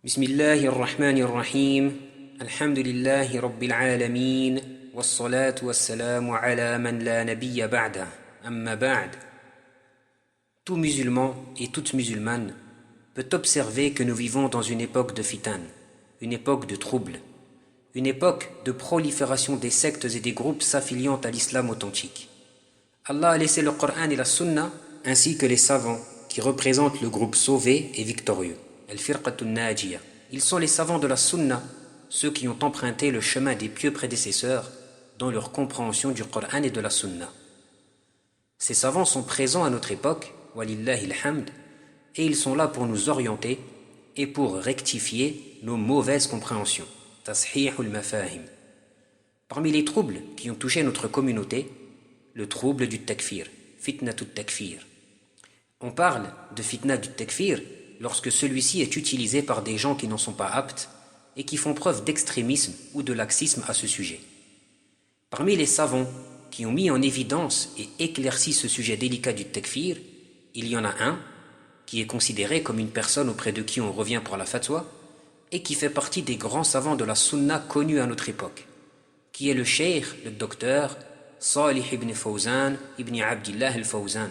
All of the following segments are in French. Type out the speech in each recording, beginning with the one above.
بسم الله الرحمن الرحيم الحمد لله رب العالمين والصلاة والسلام على من لا نبي بعده أما بعد. Tout musulman et toute musulmane peut observer que nous vivons dans une époque de fitan, une époque de trouble, une époque de prolifération des sectes et des groupes s'affiliant à l'islam authentique. Allah a laissé le Coran et la Sunna ainsi que les savants qui représentent le groupe sauvé et victorieux. Al-Firqatun Najiyah. Ils sont les savants de la Sunna, ceux qui ont emprunté le chemin des pieux prédécesseurs dans leur compréhension du Coran et de la Sunna. Ces savants sont présents à notre époque, walillahi alhamd, et ils sont là pour nous orienter et pour rectifier nos mauvaises compréhensions. Tashihul mafahim. Parmi les troubles qui ont touché notre communauté, le trouble du takfir, fitnatut takfir. On parle de fitna du takfir lorsque celui-ci est utilisé par des gens qui n'en sont pas aptes et qui font preuve d'extrémisme ou de laxisme à ce sujet. Parmi les savants qui ont mis en évidence et éclairci ce sujet délicat du takfir, il y en a un qui est considéré comme une personne auprès de qui on revient pour la fatwa et qui fait partie des grands savants de la sunna connus à notre époque, qui est le cheikh, le docteur Salih ibn Fawzan ibn Abdillah al-Fawzan.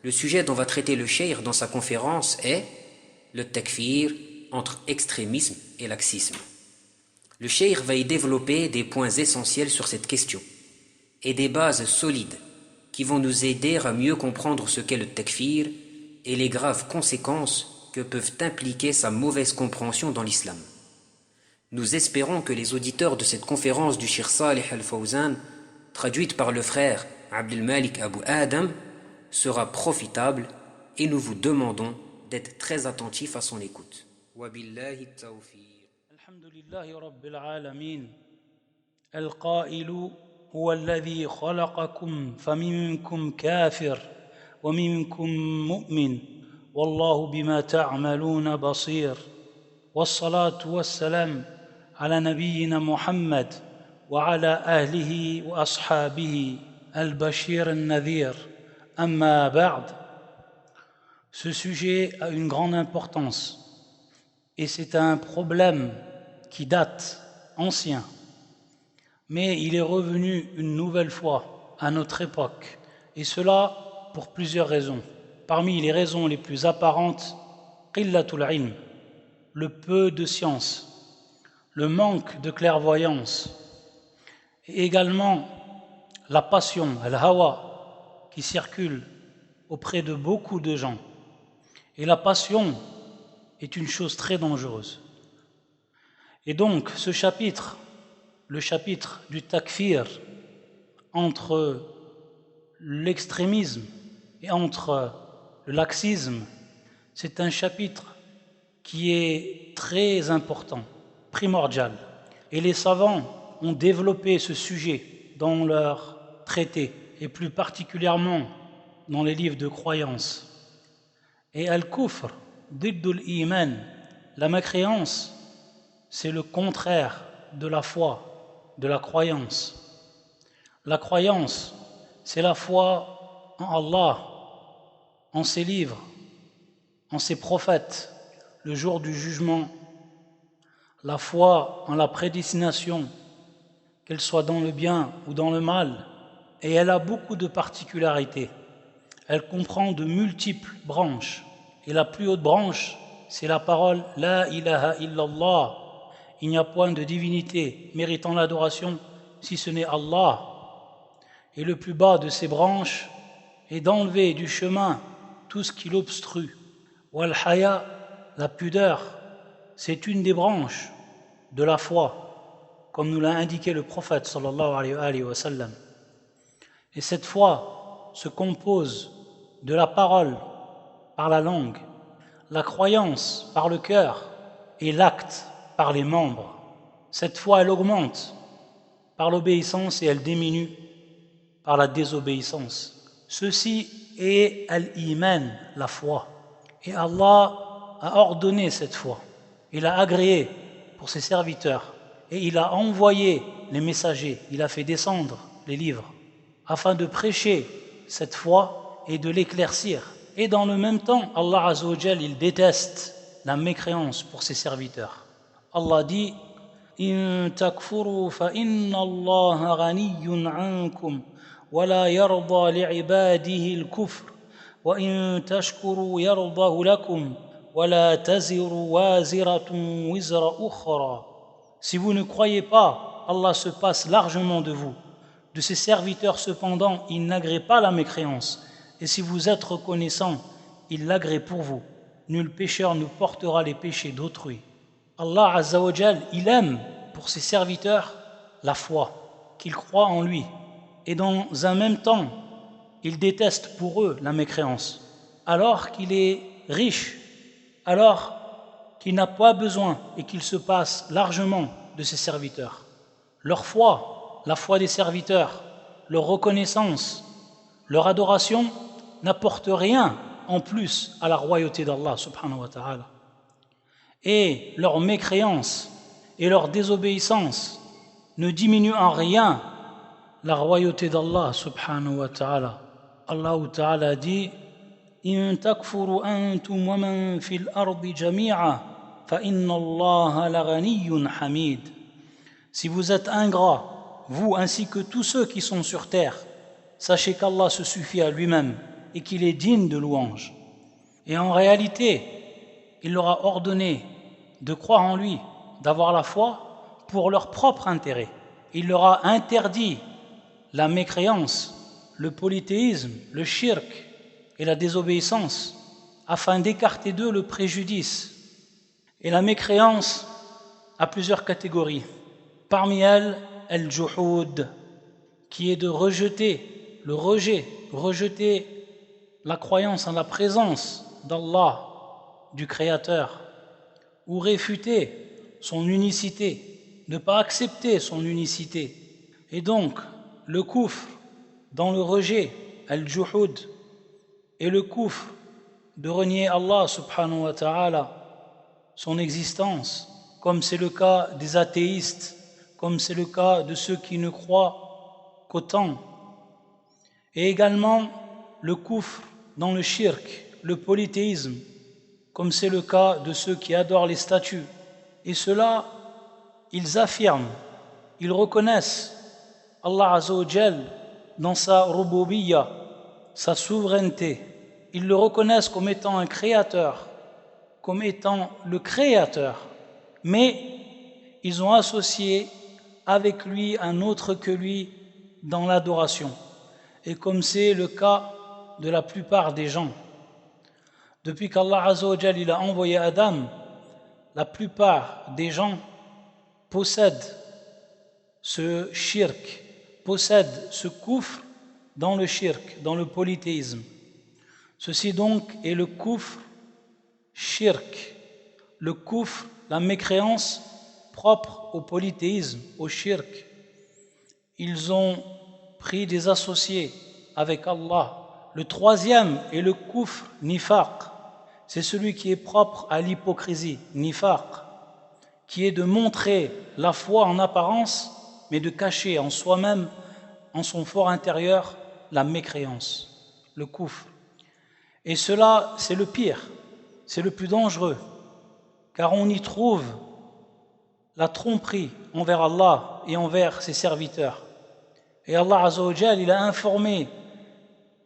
Le sujet dont va traiter le cheikh dans sa conférence est le takfir entre extrémisme et laxisme. Le cheikh va y développer des points essentiels sur cette question et des bases solides qui vont nous aider à mieux comprendre ce qu'est le takfir et les graves conséquences que peuvent impliquer sa mauvaise compréhension dans l'islam. Nous espérons que les auditeurs de cette conférence du Cheikh Salih al-Fawzan, traduite par le frère Abdel Malik Abu Adam, sera profitable et nous vous demandons d'être très attentifs à son écoute. Wabillahi tawfiq. Alhamdulillahi rabbil alamin. Al-qa'ilu huwa alladhi khalaqakum faminkum kafir wa minkum mu'min wallahu bima ta'maluna basir. Wassalatu wassalam ala nabiyyina Muhammad wa ala ahlihi wa ashabihi al-bashir al-nadhir. Amma ba'd. Ce sujet a une grande importance et c'est un problème qui date, ancien, mais il est revenu une nouvelle fois à notre époque, et cela pour plusieurs raisons. Parmi les raisons les plus apparentes, qillatul ilm, le peu de science, le manque de clairvoyance, et également la passion, al-hawa, qui circule auprès de beaucoup de gens. Et la passion est une chose très dangereuse. Et donc, ce chapitre, le chapitre du takfir, entre l'extrémisme et entre le laxisme, c'est un chapitre qui est très important, primordial. Et les savants ont développé ce sujet dans leurs traités, et plus particulièrement dans les livres de croyance. Et al-kufr, diddul iman, la mécréance, c'est le contraire de la foi, de la croyance. La croyance, c'est la foi en Allah, en ses livres, en ses prophètes, le jour du jugement. La foi en la prédestination, qu'elle soit dans le bien ou dans le mal, et elle a beaucoup de particularités. Elle comprend de multiples branches. Et la plus haute branche, c'est la parole « La ilaha illallah ». Il n'y a point de divinité méritant l'adoration si ce n'est Allah. Et le plus bas de ces branches est d'enlever du chemin tout ce qui l'obstrue. Wal-haya, la pudeur, c'est une des branches de la foi, comme nous l'a indiqué le prophète sallallahu alayhi wa sallam. Et cette foi se compose de la parole par la langue, la croyance par le cœur et l'acte par les membres. Cette foi, elle augmente par l'obéissance et elle diminue par la désobéissance. Ceci est al-iman, la foi. Et Allah a ordonné cette foi. Il a agréé pour ses serviteurs et il a envoyé les messagers, il a fait descendre les livres afin de prêcher cette foi et de l'éclaircir. Et dans le même temps, Allah Azza wa Jal, il déteste la mécréance pour ses serviteurs. Allah dit إن تكفروا فإن الله غني عنكم ولا يرضى لعباده الكفر وإن تشكروا يرضه لكم ولا تزر وازرة وزر أخرى. Si vous ne croyez pas, Allah se passe largement de vous. De ses serviteurs cependant, il n'agrée pas la mécréance. Et si vous êtes reconnaissant, il l'agrée pour vous. Nul pécheur ne portera les péchés d'autrui. Allah Azza wa Jal, il aime pour ses serviteurs la foi, qu'ils croient en lui. Et dans un même temps, il déteste pour eux la mécréance. Alors qu'il est riche, alors qu'il n'a pas besoin et qu'il se passe largement de ses serviteurs. Leur foi, la foi des serviteurs, leur reconnaissance, leur adoration n'apporte rien en plus à la royauté d'Allah subhanahu wa ta'ala. Et leur mécréance et leur désobéissance ne diminuent en rien la royauté d'Allah subhanahu wa ta'ala. Allah ta'ala dit إن تكفروا أنتم ومن في الأرض جميعا فإن الله لغني حميد. Si vous êtes ingrats, vous ainsi que tous ceux qui sont sur terre, sachez qu'Allah se suffit à lui-même et qu'il est digne de louange. Et en réalité, il leur a ordonné de croire en lui, d'avoir la foi pour leur propre intérêt. Il leur a interdit la mécréance, le polythéisme, le shirk et la désobéissance afin d'écarter d'eux le préjudice. Et la mécréance a plusieurs catégories. Parmi elles, el-juhud, qui est de rejeter, le rejet, rejeter la croyance en la présence d'Allah, du Créateur, ou réfuter son unicité, ne pas accepter son unicité. Et donc, le kufr dans le rejet, el-juhud, et le kufr de renier Allah subhanahu wa ta'ala, son existence, comme c'est le cas des athéistes, comme c'est le cas de ceux qui ne croient qu'au temps. Et également le kufr dans le shirk, le polythéisme, comme c'est le cas de ceux qui adorent les statues. Et ceux-là, ils affirment, ils reconnaissent Allah Azza wa Jal dans sa rububiyya, sa souveraineté. Ils le reconnaissent comme étant un créateur, comme étant le créateur. Mais ils ont associé avec lui un autre que lui dans l'adoration. Et comme c'est le cas de la plupart des gens. Depuis qu'Allah Azza wa Jal il a envoyé Adam, la plupart des gens possèdent ce shirk, possèdent ce kufr dans le shirk, dans le polythéisme. Ceci donc est le kufr shirk, le kufr, la mécréance propre au polythéisme, au shirk. Ils ont pris des associés avec Allah. Le troisième est le kufr nifaq, c'est celui qui est propre à l'hypocrisie, nifaq, qui est de montrer la foi en apparence, mais de cacher en soi-même, en son fort intérieur, la mécréance, le kufr. Et cela, c'est le pire, c'est le plus dangereux, car on y trouve la tromperie envers Allah et envers ses serviteurs. Et Allah Azza wa Jal, il a informé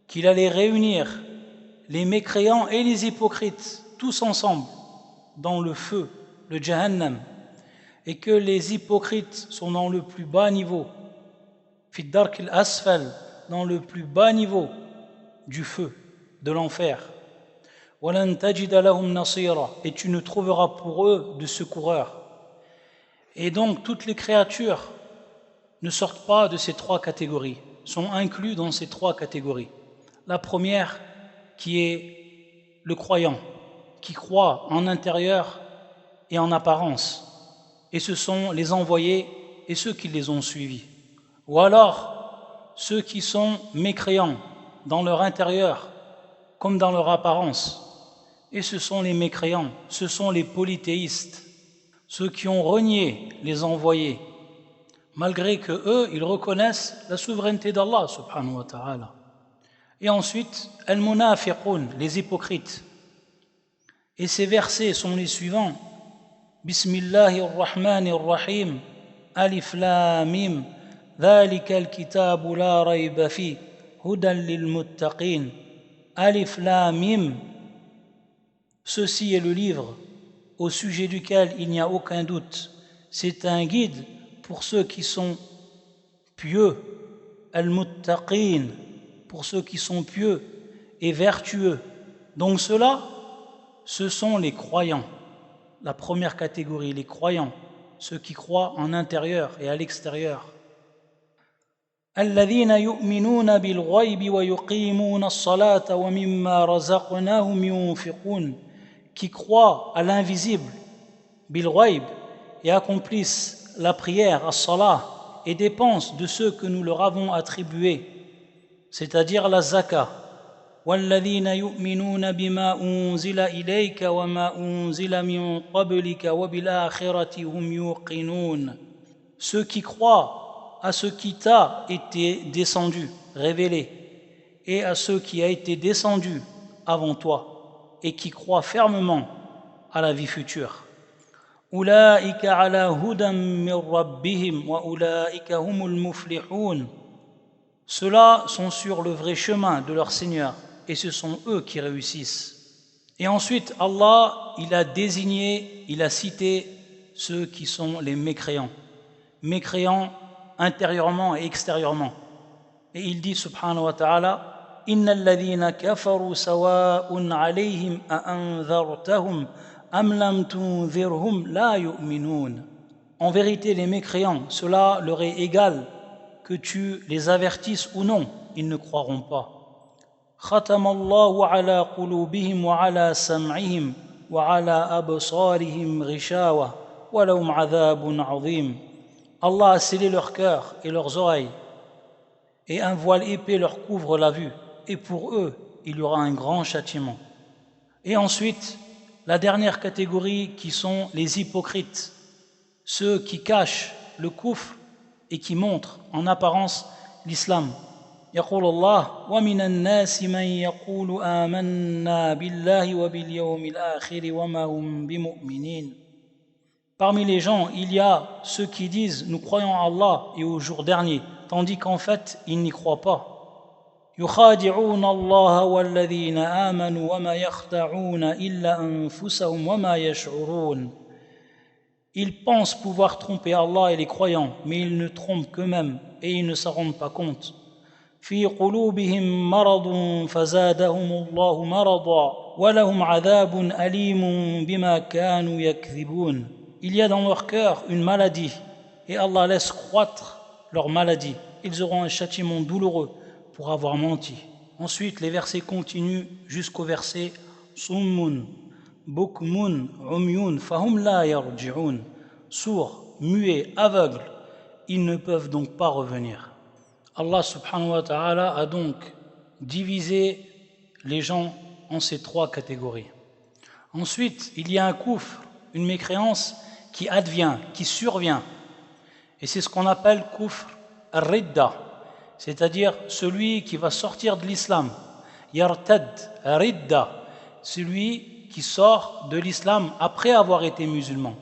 qu'il allait réunir les mécréants et les hypocrites tous ensemble dans le feu, le Jahannam, et que les hypocrites sont dans le plus bas niveau, fi dark al-asfal, dans le plus bas niveau du feu, de l'enfer. وَلَن تَجِدَ لَهُمْ نَصِيرًا, et tu ne trouveras pour eux de secoureurs. Et donc toutes les créatures ne sortent pas de ces trois catégories, sont inclus dans ces trois catégories. La première qui est le croyant, qui croit en intérieur et en apparence, et ce sont les envoyés et ceux qui les ont suivis. Ou alors ceux qui sont mécréants dans leur intérieur comme dans leur apparence, et ce sont les mécréants, ce sont les polythéistes, ceux qui ont renié les envoyés, malgré que eux, ils reconnaissent la souveraineté d'Allah subhanahu wa ta'ala. Et ensuite, al-munafiqun, les hypocrites, Et ces versets sont les suivants. Bismillahir-Rahmanir-Rahim. Alif Lam Mim. Dhalika al-kitabu la rayba fi. Hudan lil-muttaqin. Alif Lam Mim. Ceci est le livre au sujet duquel il n'y a aucun doute. C'est un guide pour ceux qui sont pieux. Al-muttaqin. Pour ceux qui sont pieux et vertueux. Donc ceux-là, ce sont les croyants. La première catégorie, les croyants, ceux qui croient en intérieur et à l'extérieur. الذين يؤمنون بالغيب ويقيمون الصلاة ومما رزقناهم ينفقون, qui croient à l'invisible, بالغيب, et accomplissent la prière, as-salah, et dépensent de ceux que nous leur avons attribués, c'est-à-dire la zakat. والذين يؤمنون بما أنزل إليك وما أنزل من قبلك وبالآخرة هم يوقنون. Ceux qui croient à ce qui t'a été descendu, révélé, et à ce qui a été descendu avant toi, et qui croient fermement à la vie future. أولئك على هدى من ربهم وأولئك هم المفلحون. Ceux-là sont sur le vrai chemin de leur Seigneur, et ce sont eux qui réussissent. Et ensuite, Allah, il a désigné, il a cité ceux qui sont les mécréants. Mécréants intérieurement et extérieurement. Et il dit, subhanahu wa ta'ala, « Inna alladhina kafaru sawa'un alayhim a'anzartahum am lam tunzirhum la yu'minun. » En vérité, les mécréants, cela leur est égal que tu les avertisses ou non, ils ne croiront pas. ختم الله على قلوبهم وعلى سمعهم وعلى أبصارهم غشاوة ولهم عذاب عظيم. Allah a scellé leur cœur et leurs oreilles, et un voile épais leur couvre la vue, et pour eux, il y aura un grand châtiment. Et ensuite, la dernière catégorie qui sont les hypocrites, ceux qui cachent le kufr et qui montrent en apparence l'islam. يقول الله ومن الناس من يقول آمنا بالله وباليوم الآخر وما هم بمؤمنين. Parmi les gens, il y a ceux qui disent nous croyons en Allah et au jour dernier, tandis qu'en fait, ils n'y croient pas. يخادعون الله والذين آمنوا وما يخدعون إلا أنفسهم وما يشعرون. Ils pensent pouvoir tromper Allah et les croyants, mais ils ne trompent qu'eux-mêmes et ils ne s'en rendent pas compte. في قلوبهم مرض فزادهم الله مرضا ولهم عذاب أليم بما كانوا يكذبون. Il y a dans leur cœur une maladie et Allah laisse croître leur maladie. Ils auront un châtiment douloureux pour avoir menti. Ensuite, les versets continuent jusqu'au verset Summun, Bukmun, Umyun, Fahum la yarji'un. Sourds, muets, aveugles, ils ne peuvent donc pas revenir. Allah subhanahu wa ta'ala a donc divisé les gens en ces trois catégories. Ensuite, il y a un kufr, une mécréance qui advient, qui survient. Et c'est ce qu'on appelle kufr ar-ridda, c'est-à-dire celui qui va sortir de l'islam. Yartad, ridda, celui qui sort de l'islam après avoir été musulman.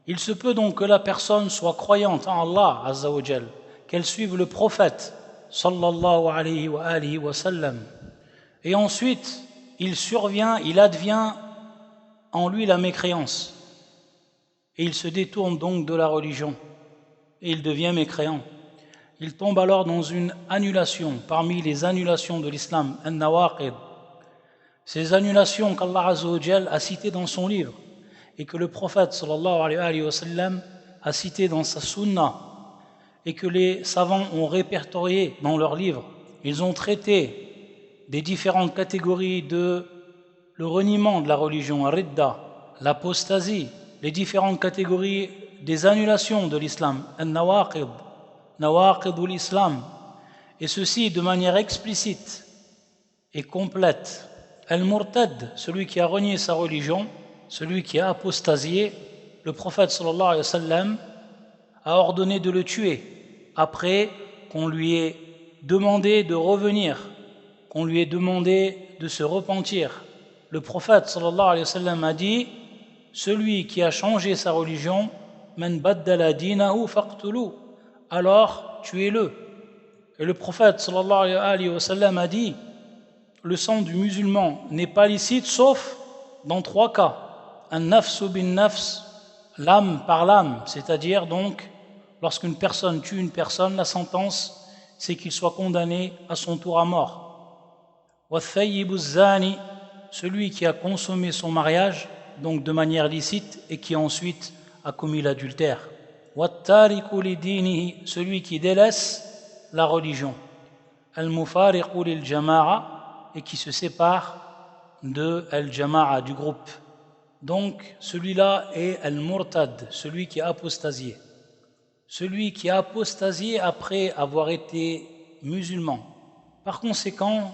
Il se peut donc que la personne soit croyante en Allah Azza wa Jal, qu'elle suive le prophète sallallahu alayhi wa alihi wa sallam. Et ensuite, il survient, il advient en lui la mécréance. Et il se détourne donc de la religion. Et il devient mécréant. Il tombe alors dans une annulation, parmi les annulations de l'islam, an-nawaqid. Ces annulations qu'Allah Azza wa Jal a citées dans son livre et que le prophète sallallahu alayhi wa sallam a citées dans sa sunna et que les savants ont répertoriées dans leurs livres. Ils ont traité des différentes catégories de le reniement de la religion, ridda, l'apostasie, les différentes catégories des annulations de l'islam, an-nawaqid, nawaqidul islam, et ceci de manière explicite et complète. Al-murtad, celui qui a renié sa religion, celui qui a apostasié, le prophète sallallahu alayhi wa sallam a ordonné de le tuer après qu'on lui ait demandé de revenir, qu'on lui ait demandé de se repentir. le prophète sallallahu alayhi wa sallam a dit, celui qui a changé sa religion, man baddala dinahu faqtulu, alors tuez-le. Et le prophète sallallahu alayhi wa sallam a dit, le sang du musulman n'est pas licite sauf dans 3 cas. An-nafsu bin-nafs, l'âme par l'âme, c'est-à-dire donc lorsqu'une personne tue une personne, la sentence c'est qu'il soit condamné à son tour à mort. Wa-thayyibu zani, celui qui a consommé son mariage, donc de manière licite, et qui ensuite a commis l'adultère. Wa-tariku li-dinihi, celui qui délaisse la religion. Al-mufariqu lil-jama'a, et qui se sépare de al-jama'a, du groupe. Donc celui-là est al-murtad, celui qui a apostasié. Celui qui a apostasié après avoir été musulman. Par conséquent,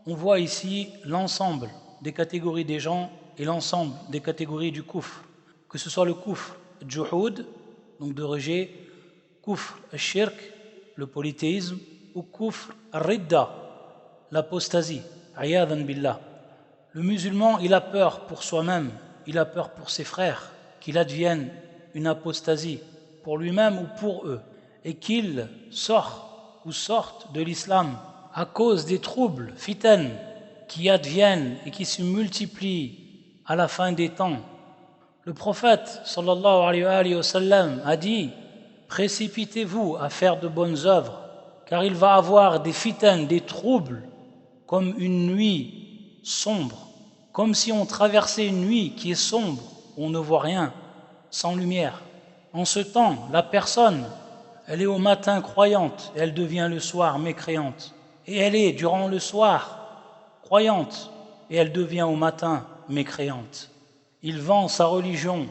on voit ici l'ensemble des catégories des gens et l'ensemble des catégories du kufr, que ce soit le kufr juhud, donc de rejet, kufr shirk, le polythéisme, ou kufr ridda, l'apostasie, ayadan billah. Le musulman, il a peur pour soi-même, il a peur pour ses frères, qu'il advienne une apostasie pour lui-même ou pour eux, et qu'il sorte de l'islam à cause des troubles, fitan, qui adviennent et qui se multiplient à la fin des temps. Le prophète sallallahu alayhi wa sallam a dit, précipitez-vous à faire de bonnes œuvres, car il va avoir des fitan, des troubles, comme une nuit sombre, comme si on traversait une nuit qui est sombre, où on ne voit rien, sans lumière. En ce temps, la personne, elle est au matin croyante, et elle devient le soir mécréante. Et elle est, durant le soir, croyante, et elle devient au matin mécréante. Il vend sa religion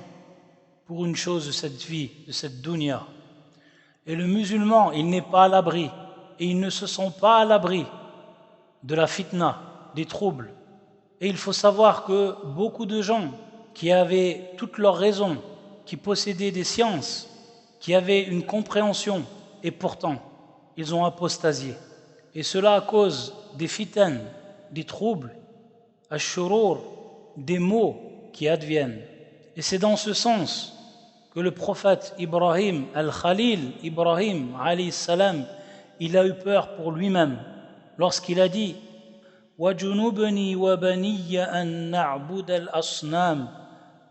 pour une chose de cette vie, de cette dunya. Et le musulman, il n'est pas à l'abri, et ils ne se sont pas à l'abri de la fitna, des troubles. Et il faut savoir que beaucoup de gens qui avaient toutes leurs raisons, qui possédaient des sciences, qui avaient une compréhension, et pourtant, ils ont apostasié. Et cela à cause des fitan, des troubles, ash-shurur, des maux qui adviennent. Et c'est dans ce sens que le prophète Ibrahim, al-Khalil, Ibrahim, alayhi salam, il a eu peur pour lui-même lorsqu'il a dit وَجُنُبْنِي وَبَنِيَّ أَن نَعْبُدَ الْأَصْنَامِ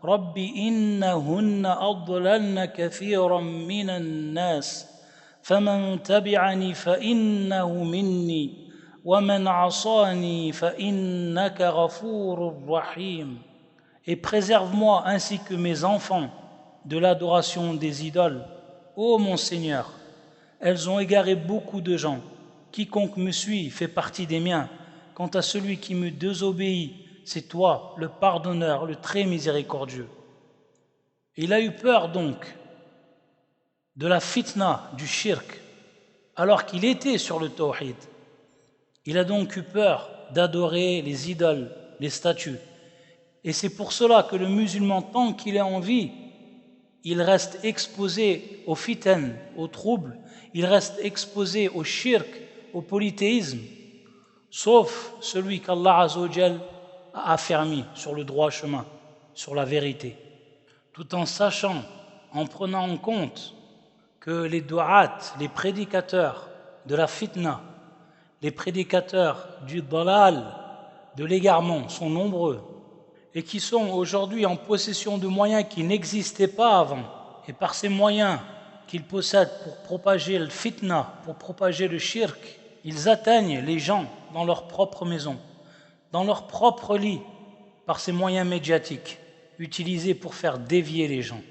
رَبِّ إِنَّهُنَّ أَضْلَلْنَ كَثِيرًا مِنَ النَّاسِ فَمَنْ تَبِعَنِي فَإِنَّهُ مِنِّي وَمَنْ عَصَانِي فَإِنَّكَ غَفُورٌ رَحِيمٌ. Et préserve-moi ainsi que mes enfants de l'adoration des idoles. Ô mon Seigneur, elles ont égaré beaucoup de gens. Quiconque me suit fait partie des miens. Quant à celui qui me désobéit, c'est toi, le pardonneur, le très miséricordieux. Il a eu peur donc de la fitna, du shirk, alors qu'il était sur le tawhid. Il a donc eu peur d'adorer les idoles, les statues. Et c'est pour cela que le musulman, tant qu'il est en vie, il reste exposé au fitan, aux troubles, il reste exposé au shirk, au polythéisme, sauf celui qu'Allah Azza wa Jal a affermi sur le droit chemin, sur la vérité, tout en sachant, en prenant en compte que les du'at, les prédicateurs de la fitna, les prédicateurs du dalal, de l'égarement, sont nombreux et qui sont aujourd'hui en possession de moyens qui n'existaient pas avant. Et par ces moyens qu'ils possèdent pour propager le fitna, pour propager le shirk, ils atteignent les gens dans leur propre maison, dans leur propre lit, par ces moyens médiatiques utilisés pour faire dévier les gens.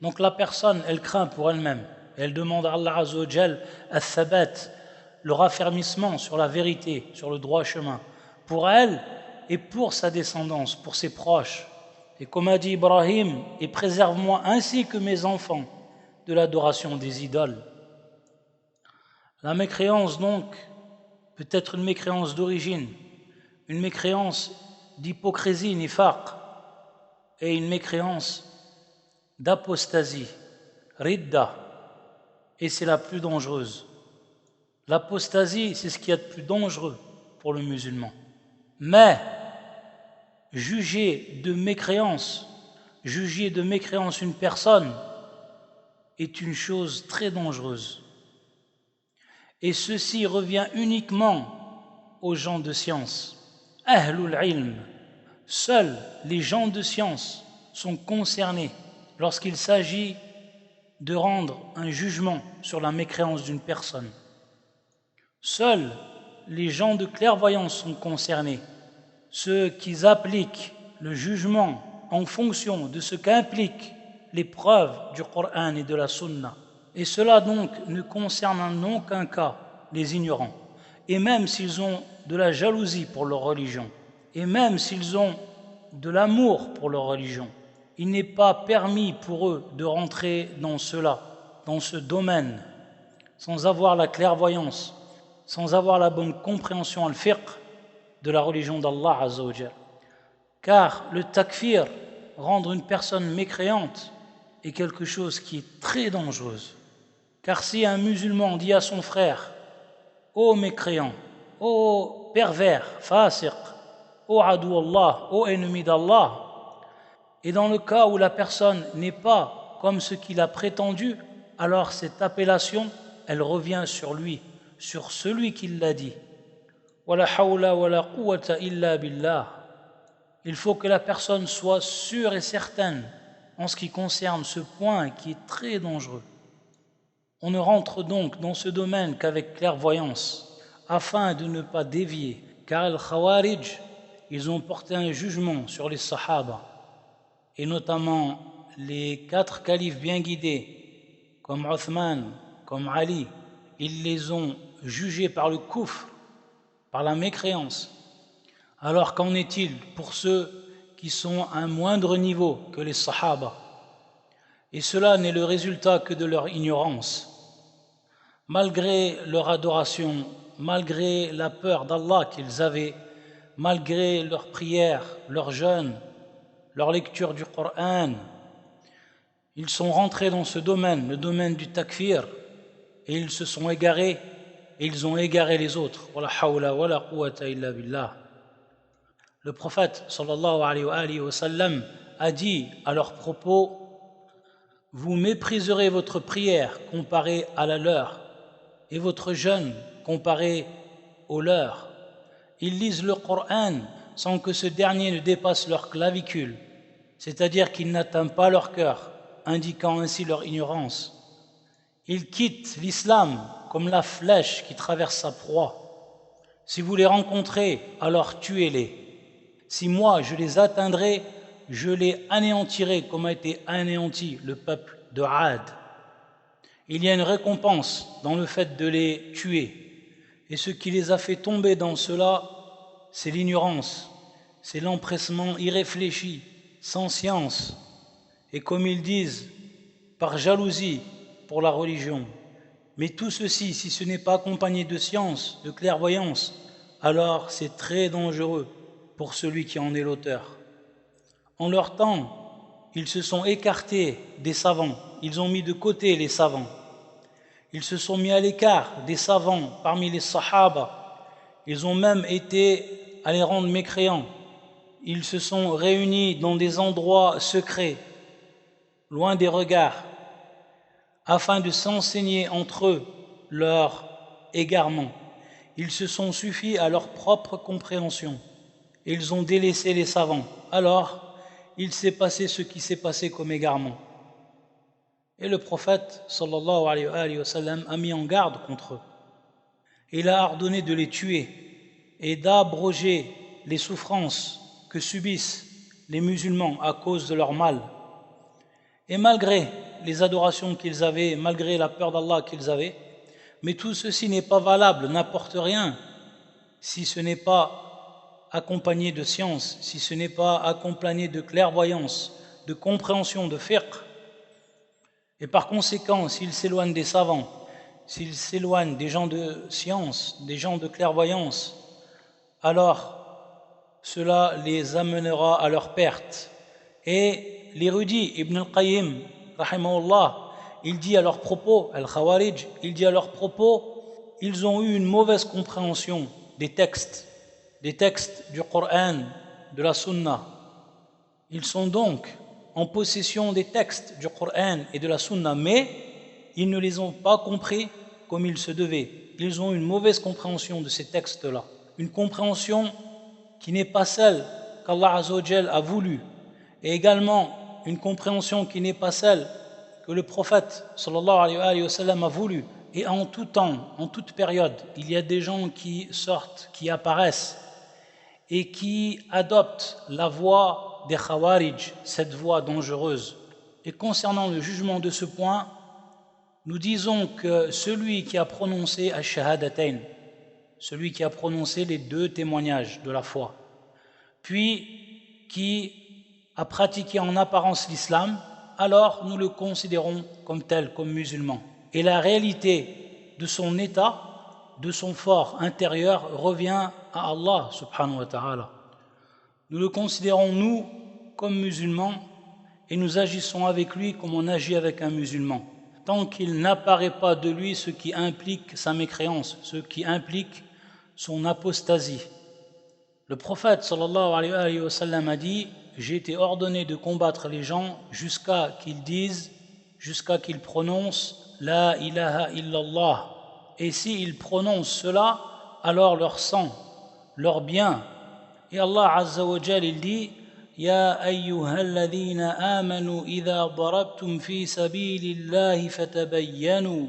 Donc la personne, elle craint pour elle-même. Elle demande à Allah Azza wa Jal al-thabat, le raffermissement sur la vérité, sur le droit chemin, pour elle et pour sa descendance, pour ses proches. Et comme a dit Ibrahim, et préserve-moi ainsi que mes enfants de l'adoration des idoles. La mécréance donc peut être une mécréance d'origine, une mécréance d'hypocrisie, nifaq, et une mécréance d'apostasie, ridda, et c'est la plus dangereuse. L'apostasie, c'est ce qu'il y a de plus dangereux pour le musulman. Mais juger de mécréance une personne est une chose très dangereuse. Et ceci revient uniquement aux gens de science. Ahlul ilm, seuls les gens de science sont concernés lorsqu'il s'agit de rendre un jugement sur la mécréance d'une personne. Seuls les gens de clairvoyance sont concernés, ceux qui appliquent le jugement en fonction de ce qu'impliquent les preuves du Coran et de la Sunna. Et cela donc ne concerne en aucun cas les ignorants. Et même s'ils ont de la jalousie pour leur religion, et même s'ils ont de l'amour pour leur religion, il n'est pas permis pour eux de rentrer dans cela, dans ce domaine, sans avoir la clairvoyance, sans avoir la bonne compréhension al-fiqh de la religion d'Allah Azza wa Jal. Car le takfir, rendre une personne mécréante, est quelque chose qui est très dangereux. Car si un musulman dit à son frère « Ô mécréant, ô pervers, fasiq, ô adou Allah, ô ennemi d'Allah », et dans le cas où la personne n'est pas comme ce qu'il a prétendu, alors cette appellation, elle revient sur lui, sur celui qui l'a dit. Wala hawla wala quwwata illa billah. Il faut que la personne soit sûre et certaine en ce qui concerne ce point qui est très dangereux. On ne rentre donc dans ce domaine qu'avec clairvoyance, afin de ne pas dévier, car les Khawarij, ils ont porté un jugement sur les Sahaba, et notamment les 4 califes bien guidés, comme Uthman, comme Ali, ils les ont jugés par le kufr, par la mécréance. Alors qu'en est-il pour ceux qui sont à un moindre niveau que les Sahaba? Et cela n'est le résultat que de leur ignorance. Malgré leur adoration, malgré la peur d'Allah qu'ils avaient, malgré leurs prières, leurs jeûnes, leur lecture du Coran, ils sont rentrés dans ce domaine, le domaine du takfir, et ils se sont égarés, et ils ont égaré les autres. Wala hawla wala quwwata illa billah. Le prophète sallallahu alayhi wa sallam a dit à leur propos: vous mépriserez votre prière comparée à la leur, et votre jeûne comparé au leur. Ils lisent le Coran sans que ce dernier ne dépasse leur clavicule, c'est-à-dire qu'il n'atteint pas leur cœur, indiquant ainsi leur ignorance. Ils quittent l'islam comme la flèche qui traverse sa proie. Si vous les rencontrez, alors tuez-les. Si moi je les atteindrai, je les anéantirai comme a été anéanti le peuple de Ad. Il y a une récompense dans le fait de les tuer. Et ce qui les a fait tomber dans cela, c'est l'ignorance, c'est l'empressement irréfléchi, sans science, et comme ils disent, par jalousie pour la religion. Mais tout ceci, si ce n'est pas accompagné de science, de clairvoyance, alors c'est très dangereux pour celui qui en est l'auteur. En leur temps, ils se sont écartés des savants, ils ont mis de côté les savants. Ils se sont mis à l'écart des savants parmi les sahaba. Ils ont même été à les rendre mécréants. Ils se sont réunis dans des endroits secrets, loin des regards, afin de s'enseigner entre eux leur égarement. Ils se sont sufis à leur propre compréhension. Ils ont délaissé les savants. Alors, il s'est passé ce qui s'est passé comme égarement. Et le prophète, sallallahu alayhi wa sallam, a mis en garde contre eux. Il a ordonné de les tuer et d'abroger les souffrances que subissent les musulmans à cause de leur mal. Et malgré les adorations qu'ils avaient, malgré la peur d'Allah qu'ils avaient, mais tout ceci n'est pas valable, n'apporte rien si ce n'est pas accompagné de science, si ce n'est pas accompagné de clairvoyance, de compréhension, de fiqh. Et par conséquent, s'ils s'éloignent des savants, s'ils s'éloignent des gens de science, des gens de clairvoyance, alors cela les amènera à leur perte. Et l'érudit Ibn al-Qayyim, rahimahullah, il dit à leur propos, al-Khawarij, il dit à leur propos, ils ont eu une mauvaise compréhension des textes du Coran, de la Sunna. Ils sont donc en possession des textes du Coran et de la Sunna, mais ils ne les ont pas compris comme il se devait. Ils ont une mauvaise compréhension de ces textes-là, une compréhension qui n'est pas celle qu'Allah Azza wa Jal a voulu, et également une compréhension qui n'est pas celle que le prophète sallallahu alayhi wa sallam a voulu. Et en tout temps, en toute période, il y a des gens qui sortent, qui apparaissent et qui adoptent la voie des Khawarij, cette voie dangereuse. Et concernant le jugement de ce point, nous disons que celui qui a prononcé Ash-Shahadatayn, celui qui a prononcé les 2 témoignages de la foi, puis qui a pratiqué en apparence l'islam, alors nous le considérons comme tel, comme musulman. Et la réalité de son état, de son fort intérieur, revient à Allah subhanahu wa ta'ala. Nous le considérons, nous, comme musulmans, et nous agissons avec lui comme on agit avec un musulman, tant qu'il n'apparaît pas de lui ce qui implique sa mécréance, ce qui implique son apostasie. Le prophète sallallahu alayhi wa sallam a dit: j'ai été ordonné de combattre les gens jusqu'à qu'ils disent, jusqu'à qu'ils prononcent La ilaha illallah. Et s'ils prononcent cela, alors leur sang, leur bien. Et Allah Azza wa Jal, il dit: Ya ayyuhalladhina amanu idha darabtum fi sabilillahi fatabayyanu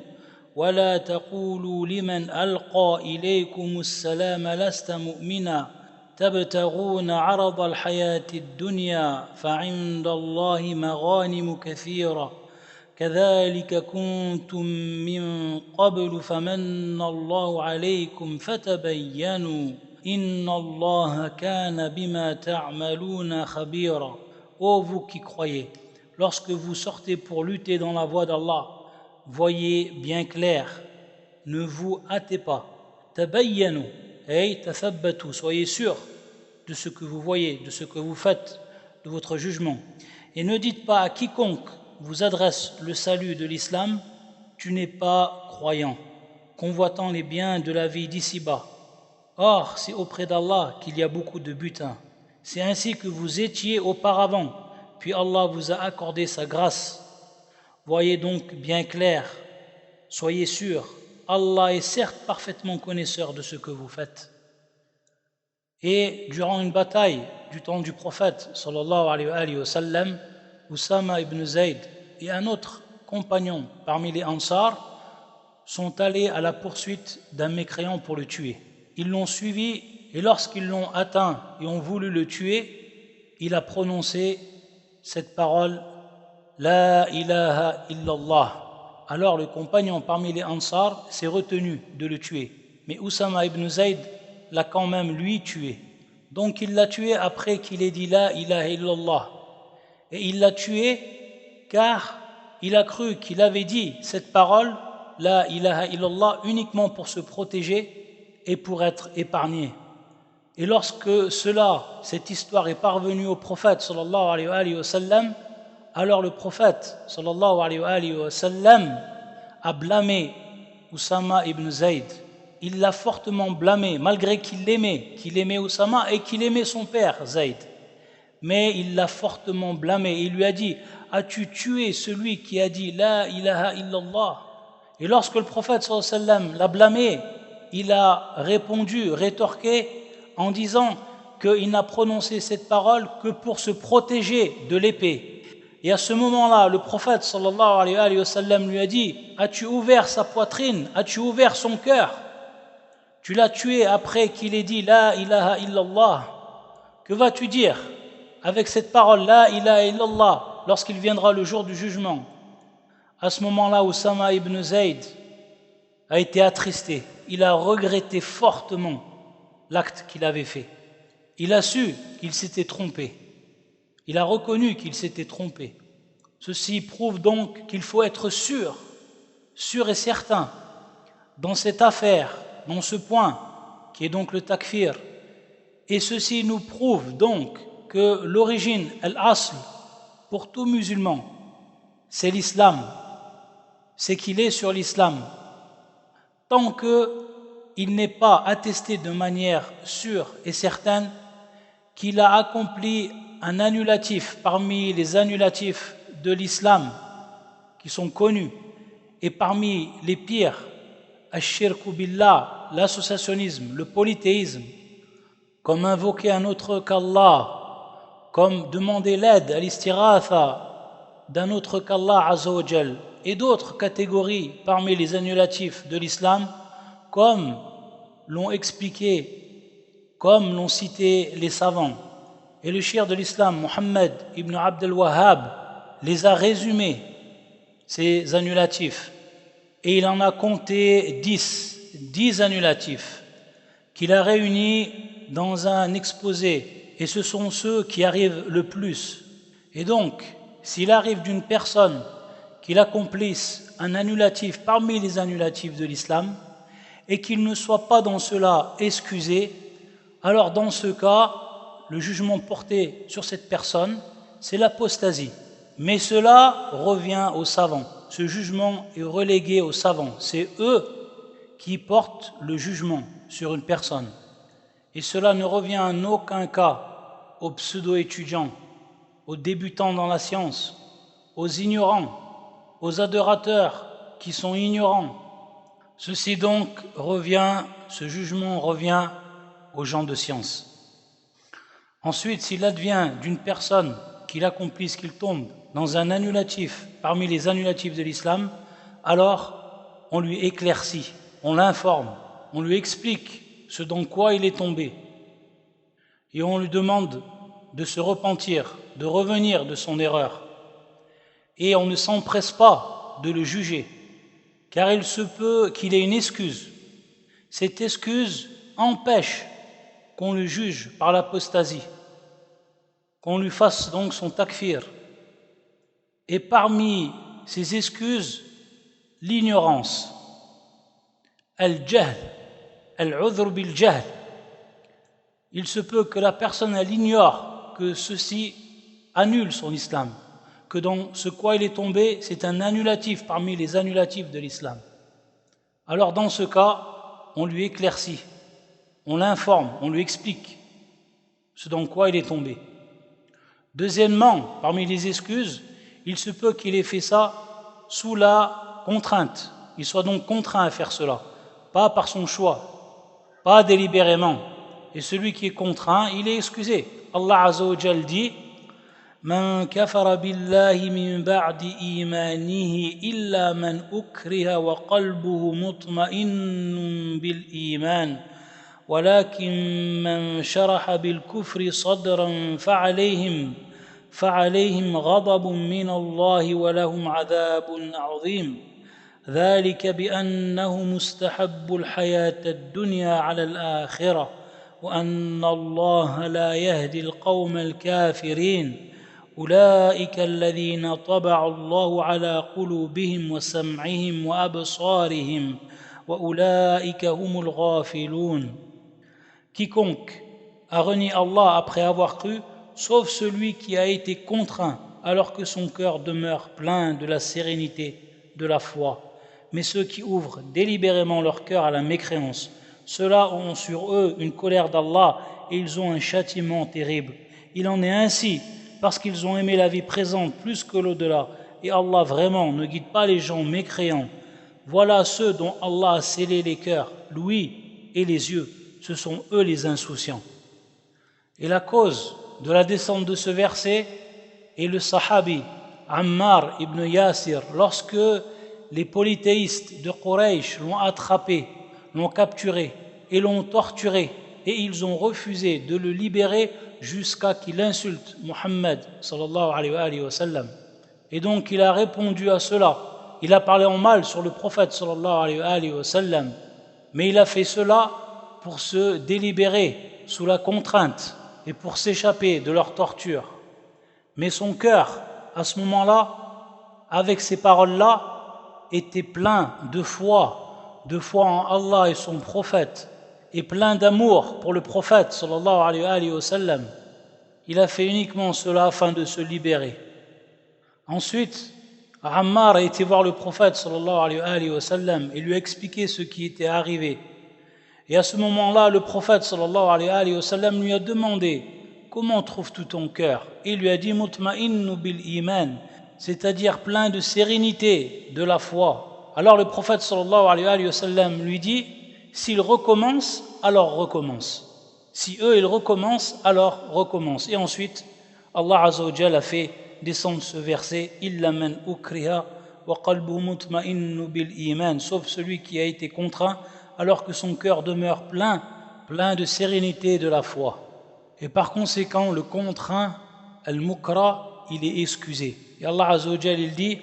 wa la taqulu liman alqa ilaykumus salama lasta mu'mina تبتغون عرض الحياة الدنيا فعند الله مغانم كثيرة كذلك كنتم من قبل فمن الله عليكم فتبينوا إن الله كان بما تعملون خبيرا. Ô vous qui croyez, lorsque vous sortez pour lutter dans la voie d'Allah, voyez bien clair, ne vous hâtez pas. Tabayyanu, hey, tathabbatu, soyez sûrs de ce que vous voyez, de ce que vous faites, de votre jugement. Et ne dites pas à quiconque vous adresse le salut de l'islam: tu n'es pas croyant, convoitant les biens de la vie d'ici-bas. Or, c'est auprès d'Allah qu'il y a beaucoup de butin. C'est ainsi que vous étiez auparavant, puis Allah vous a accordé sa grâce. Voyez donc bien clair, soyez sûrs, Allah est certes parfaitement connaisseur de ce que vous faites. Et durant une bataille du temps du prophète sallallahu alayhi wa sallam, Usama ibn Zayd et un autre compagnon parmi les Ansar sont allés à la poursuite d'un mécréant pour le tuer. Ils l'ont suivi et lorsqu'ils l'ont atteint et ont voulu le tuer, il a prononcé cette parole La ilaha illallah. Alors le compagnon parmi les Ansar s'est retenu de le tuer. Mais Usama ibn Zayd l'a quand même lui tué. Donc il l'a tué après qu'il ait dit La ilaha illallah. Et il l'a tué car il a cru qu'il avait dit cette parole La ilaha illallah uniquement pour se protéger et pour être épargné. Et lorsque cette histoire est parvenue au prophète sallallahu alayhi wa sallam, alors le prophète sallallahu alayhi wa sallam a blâmé Usama ibn Zayd. Il l'a fortement blâmé, malgré qu'il aimait Usama et qu'il aimait son père Zayd. Mais il l'a fortement blâmé et il lui a dit: as-tu tué celui qui a dit La ilaha illallah? Et lorsque le prophète sallallahu alayhi wa sallam l'a blâmé, il a rétorqué en disant qu'il n'a prononcé cette parole que pour se protéger de l'épée. Et à ce moment-là, le prophète sallallahu alayhi wa sallam lui a dit: as-tu ouvert sa poitrine? As-tu ouvert son cœur? Tu l'as tué après qu'il ait dit La ilaha illallah. Que vas-tu dire avec cette parole La ilaha illallah lorsqu'il viendra le jour du jugement? À ce moment-là, Usama ibn Zayd a été attristé. Il a regretté fortement l'acte qu'il avait fait. Il a su qu'il s'était trompé. Il a reconnu qu'il s'était trompé. Ceci prouve donc qu'il faut être sûr et certain dans cette affaire, dans ce point qui est donc le takfir. Et ceci nous prouve donc que l'origine, al-asl, pour tout musulman, c'est l'islam, c'est qu'il est sur l'islam. Tant qu'il n'est pas attesté de manière sûre et certaine qu'il a accompli un annulatif parmi les annulatifs de l'islam qui sont connus et parmi les pires, ash-shirku billah, l'associationnisme, le polythéisme, comme invoquer un autre qu'Allah, comme demander l'aide à l'istiratha d'un autre qu'Allah Azza wa Jal, et d'autres catégories parmi les annulatifs de l'islam, comme l'ont expliqué, comme l'ont cité les savants. Et le cheikh de l'islam, Mohammed ibn Abd al-Wahhab, les a résumés, ces annulatifs. Et il en a compté 10 annulatifs, qu'il a réunis dans un exposé. Et ce sont ceux qui arrivent le plus. Et donc, s'il arrive d'une personne qu'il accomplisse un annulatif parmi les annulatifs de l'islam, et qu'il ne soit pas dans cela excusé, alors dans ce cas, le jugement porté sur cette personne, c'est l'apostasie. Mais cela revient aux savants. Ce jugement est relégué aux savants. C'est eux qui portent le jugement sur une personne. Et cela ne revient en aucun cas aux pseudo-étudiants, aux débutants dans la science, aux ignorants, aux adorateurs qui sont ignorants. Ce jugement revient aux gens de science. Ensuite, s'il advient d'une personne qu'il accomplisse, qu'il tombe dans un annulatif parmi les annulatifs de l'islam, alors on lui éclaircit, on l'informe, on lui explique ce dans quoi il est tombé et on lui demande de se repentir, de revenir de son erreur. Et on ne s'empresse pas de le juger, car il se peut qu'il ait une excuse. Cette excuse empêche qu'on le juge par l'apostasie, qu'on lui fasse donc son takfir. Et parmi ces excuses, l'ignorance, al-jahl, al-udhr bil-jahl. Il se peut que la personne elle ignore que ceci annule son islam, que dans ce quoi il est tombé, c'est un annulatif parmi les annulatifs de l'islam. Alors dans ce cas, on lui éclaircit, on l'informe, on lui explique ce dans quoi il est tombé. Deuxièmement, parmi les excuses, il se peut qu'il ait fait ça sous la contrainte. Il soit donc contraint à faire cela, pas par son choix, pas délibérément. Et celui qui est contraint, il est excusé. Allah Azza wa Jal dit Man kafara billahi min ba'di imanihi illa man ukriha wa qalbuhu mutma'innun bil iman ولكن من شرح بالكفر صدرا فعليهم غضب من الله ولهم عذاب عظيم ذلك بأنه مستحب الحياة الدنيا على الآخرة وأن الله لا يهدي القوم الكافرين أولئك الذين طبع الله على قلوبهم وسمعهم وأبصارهم وأولئك هم الغافلون. Quiconque a renié Allah après avoir cru, sauf celui qui a été contraint alors que son cœur demeure plein de la sérénité, de la foi. Mais ceux qui ouvrent délibérément leur cœur à la mécréance, ceux-là ont sur eux une colère d'Allah et ils ont un châtiment terrible. Il en est ainsi parce qu'ils ont aimé la vie présente plus que l'au-delà et Allah vraiment ne guide pas les gens mécréants. Voilà ceux dont Allah a scellé les cœurs, l'ouïe et les yeux. Ce sont eux les insouciants. Et la cause de la descente de ce verset est le sahabi Ammar ibn Yasir, lorsque les polythéistes de Quraysh l'ont attrapé, l'ont capturé et l'ont torturé, et ils ont refusé de le libérer jusqu'à qu'il insulte Muhammad sallallahu alayhi wa sallam. Et donc il a répondu à cela. Il a parlé en mal sur le prophète sallallahu alayhi wa sallam, mais il a fait cela pour se délibérer sous la contrainte et pour s'échapper de leur torture. Mais son cœur, à ce moment-là, avec ces paroles-là, était plein de foi en Allah et son prophète, et plein d'amour pour le prophète sallallahu alayhi wa sallam. Il a fait uniquement cela afin de se libérer. Ensuite, Ammar a été voir le prophète sallallahu alayhi wa sallam et lui a expliqué ce qui était arrivé. Et à ce moment-là, le prophète sallallahu alayhi wa sallam lui a demandé comment trouves-tu ton cœur? Il lui a dit mutma'innu bil iman, c'est-à-dire plein de sérénité de la foi. Alors le prophète sallallahu alayhi wa sallam lui dit, s'il recommence, alors recommence. Si eux ils recommencent, alors recommence. Et ensuite, Allah Azza wa Jalla a fait descendre ce verset, illa man ukriha wa qalbuhu mutma'innu bil iman, sauf celui qui a été contraint, alors que son cœur demeure plein de sérénité de la foi. Et par conséquent, le contraint, al-mukra, il est excusé. Et Allah Azza wa Jalla, il dit,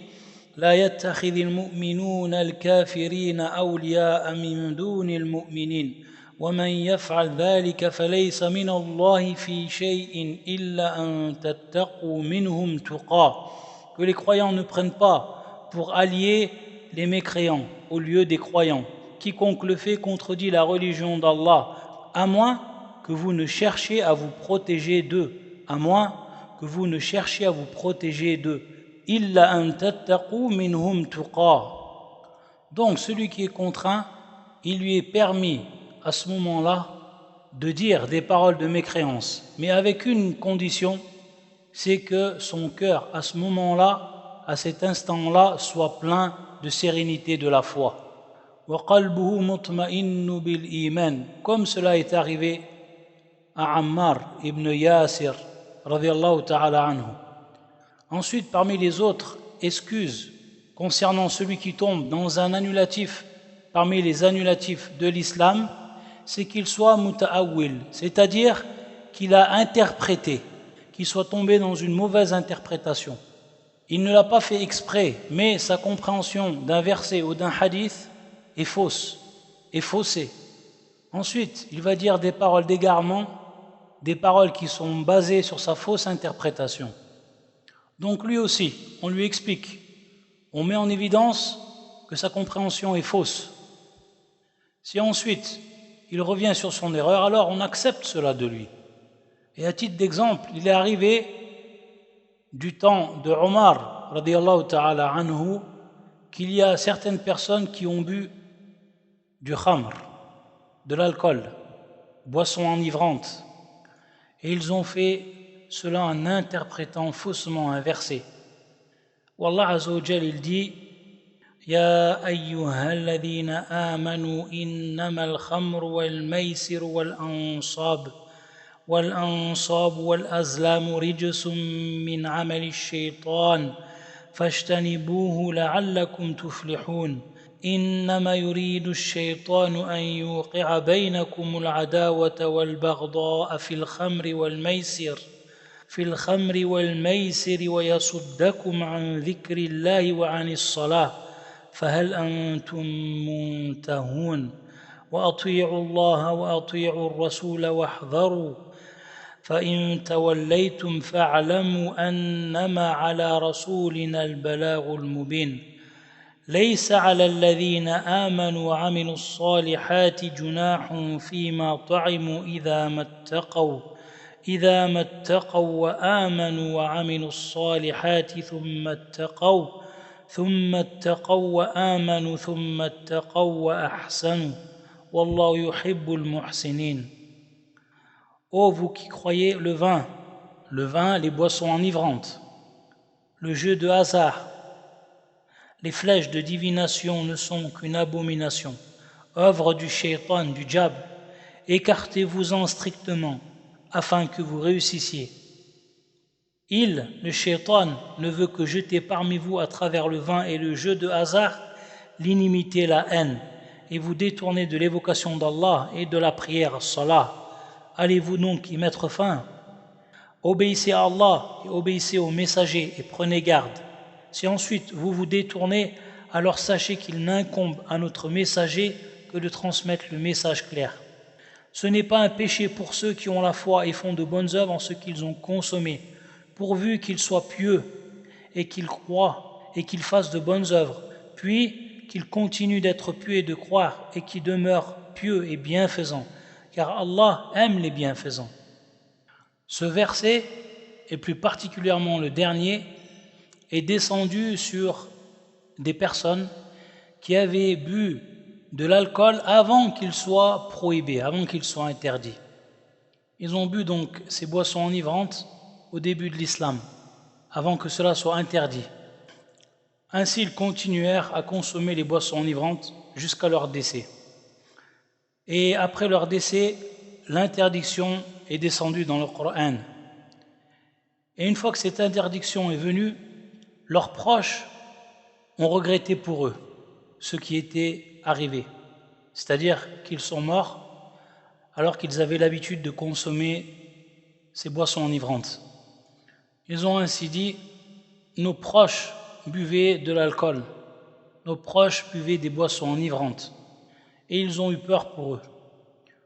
لا يتخذ المؤمنون الكافرين أولياء من دون المؤمنين ومن يفعل ذلك فليس من الله في شيء إلا أن تتقوا منهم تقاه. Que les croyants ne prennent pas pour allier les mécréants au lieu des croyants. Quiconque le fait contredit la religion d'Allah, à moins que vous ne cherchiez à vous protéger d'eux. À moins que vous ne cherchiez à vous protéger d'eux. Illa an tattaqu minhum tuqa. Donc celui qui est contraint, il lui est permis à ce moment-là de dire des paroles de mécréance, mais avec une condition, c'est que son cœur à ce moment-là, à cet instant-là, soit plein de sérénité de la foi. Wa qalbuhu mutma'innu bil iman, comme cela est arrivé à Ammar ibn Yasir radiyallahu ta'ala anhu. Ensuite, parmi les autres excuses concernant celui qui tombe dans un annulatif parmi les annulatifs de l'islam, c'est qu'il soit muta'awwil, c'est-à-dire qu'il a interprété, qu'il soit tombé dans une mauvaise interprétation. Il ne l'a pas fait exprès, mais sa compréhension d'un verset ou d'un hadith est fausse, est faussée. Ensuite, il va dire des paroles d'égarement, des paroles qui sont basées sur sa fausse interprétation. Donc lui aussi, on lui explique, on met en évidence que sa compréhension est fausse. Si ensuite il revient sur son erreur, alors on accepte cela de lui. Et à titre d'exemple, il est arrivé du temps de Omar, radiyallahu ta'ala anhu, qu'il y a certaines personnes qui ont bu du khamr, de l'alcool, boisson enivrante, et ils ont fait cela en interprétant faussement un verset. Wallah Azza wa Jal, il dit يا أيها الذين آمنوا إنما الخمر والميسر والأنصاب والأزلام رجس من عمل الشيطان فاجتنبوه لعلكم تفلحون إنما يريد الشيطان أن يوقع بينكم العداوة والبغضاء في الخمر والميسر ويصدكم عن ذكر الله وعن الصلاة فهل أنتم منتهون وأطيعوا الله وأطيعوا الرسول واحذروا فإن توليتم فاعلموا أنما على رسولنا البلاغ المبين ليس على الذين آمنوا وعملوا الصالحات جناح فيما طعموا إذا ما اتقوا وآمنوا وعملوا الصالحات ثم اتقوا وآمنوا ثم اتقوا وأحسنوا والله يحب المحسنين. Ô vous qui croyez le vin, les boissons enivrantes, le jeu de hasard, les flèches de divination ne sont qu'une abomination, œuvre du shaitan, du diable. Écartez-vous-en strictement, afin que vous réussissiez. Le shaitan, ne veut que jeter parmi vous à travers le vin et le jeu de hasard l'inimité, la haine, et vous détourner de l'évocation d'Allah et de la prière, salah. Allez-vous donc y mettre fin? Obéissez à Allah et obéissez aux messagers et prenez garde. Si ensuite vous vous détournez, alors sachez qu'il n'incombe à notre messager que de transmettre le message clair. Ce n'est pas un péché pour ceux qui ont la foi et font de bonnes œuvres en ce qu'ils ont consommé, pourvu qu'ils soient pieux et qu'ils croient et qu'ils fassent de bonnes œuvres, puis qu'ils continuent d'être pieux et de croire et qu'ils demeurent pieux et bienfaisants, car Allah aime les bienfaisants. Ce verset, et plus particulièrement le dernier, est descendu sur des personnes qui avaient bu de l'alcool avant qu'il soit prohibé, avant qu'il soit interdit. Ils ont bu donc ces boissons enivrantes au début de l'islam, avant que cela soit interdit. Ainsi, ils continuèrent à consommer les boissons enivrantes jusqu'à leur décès. Et après leur décès, l'interdiction est descendue dans le Coran. Et une fois que cette interdiction est venue, leurs proches ont regretté pour eux ce qui était arrivé. C'est-à-dire qu'ils sont morts alors qu'ils avaient l'habitude de consommer ces boissons enivrantes. Ils ont ainsi dit, nos proches buvaient de l'alcool, nos proches buvaient des boissons enivrantes, et ils ont eu peur pour eux.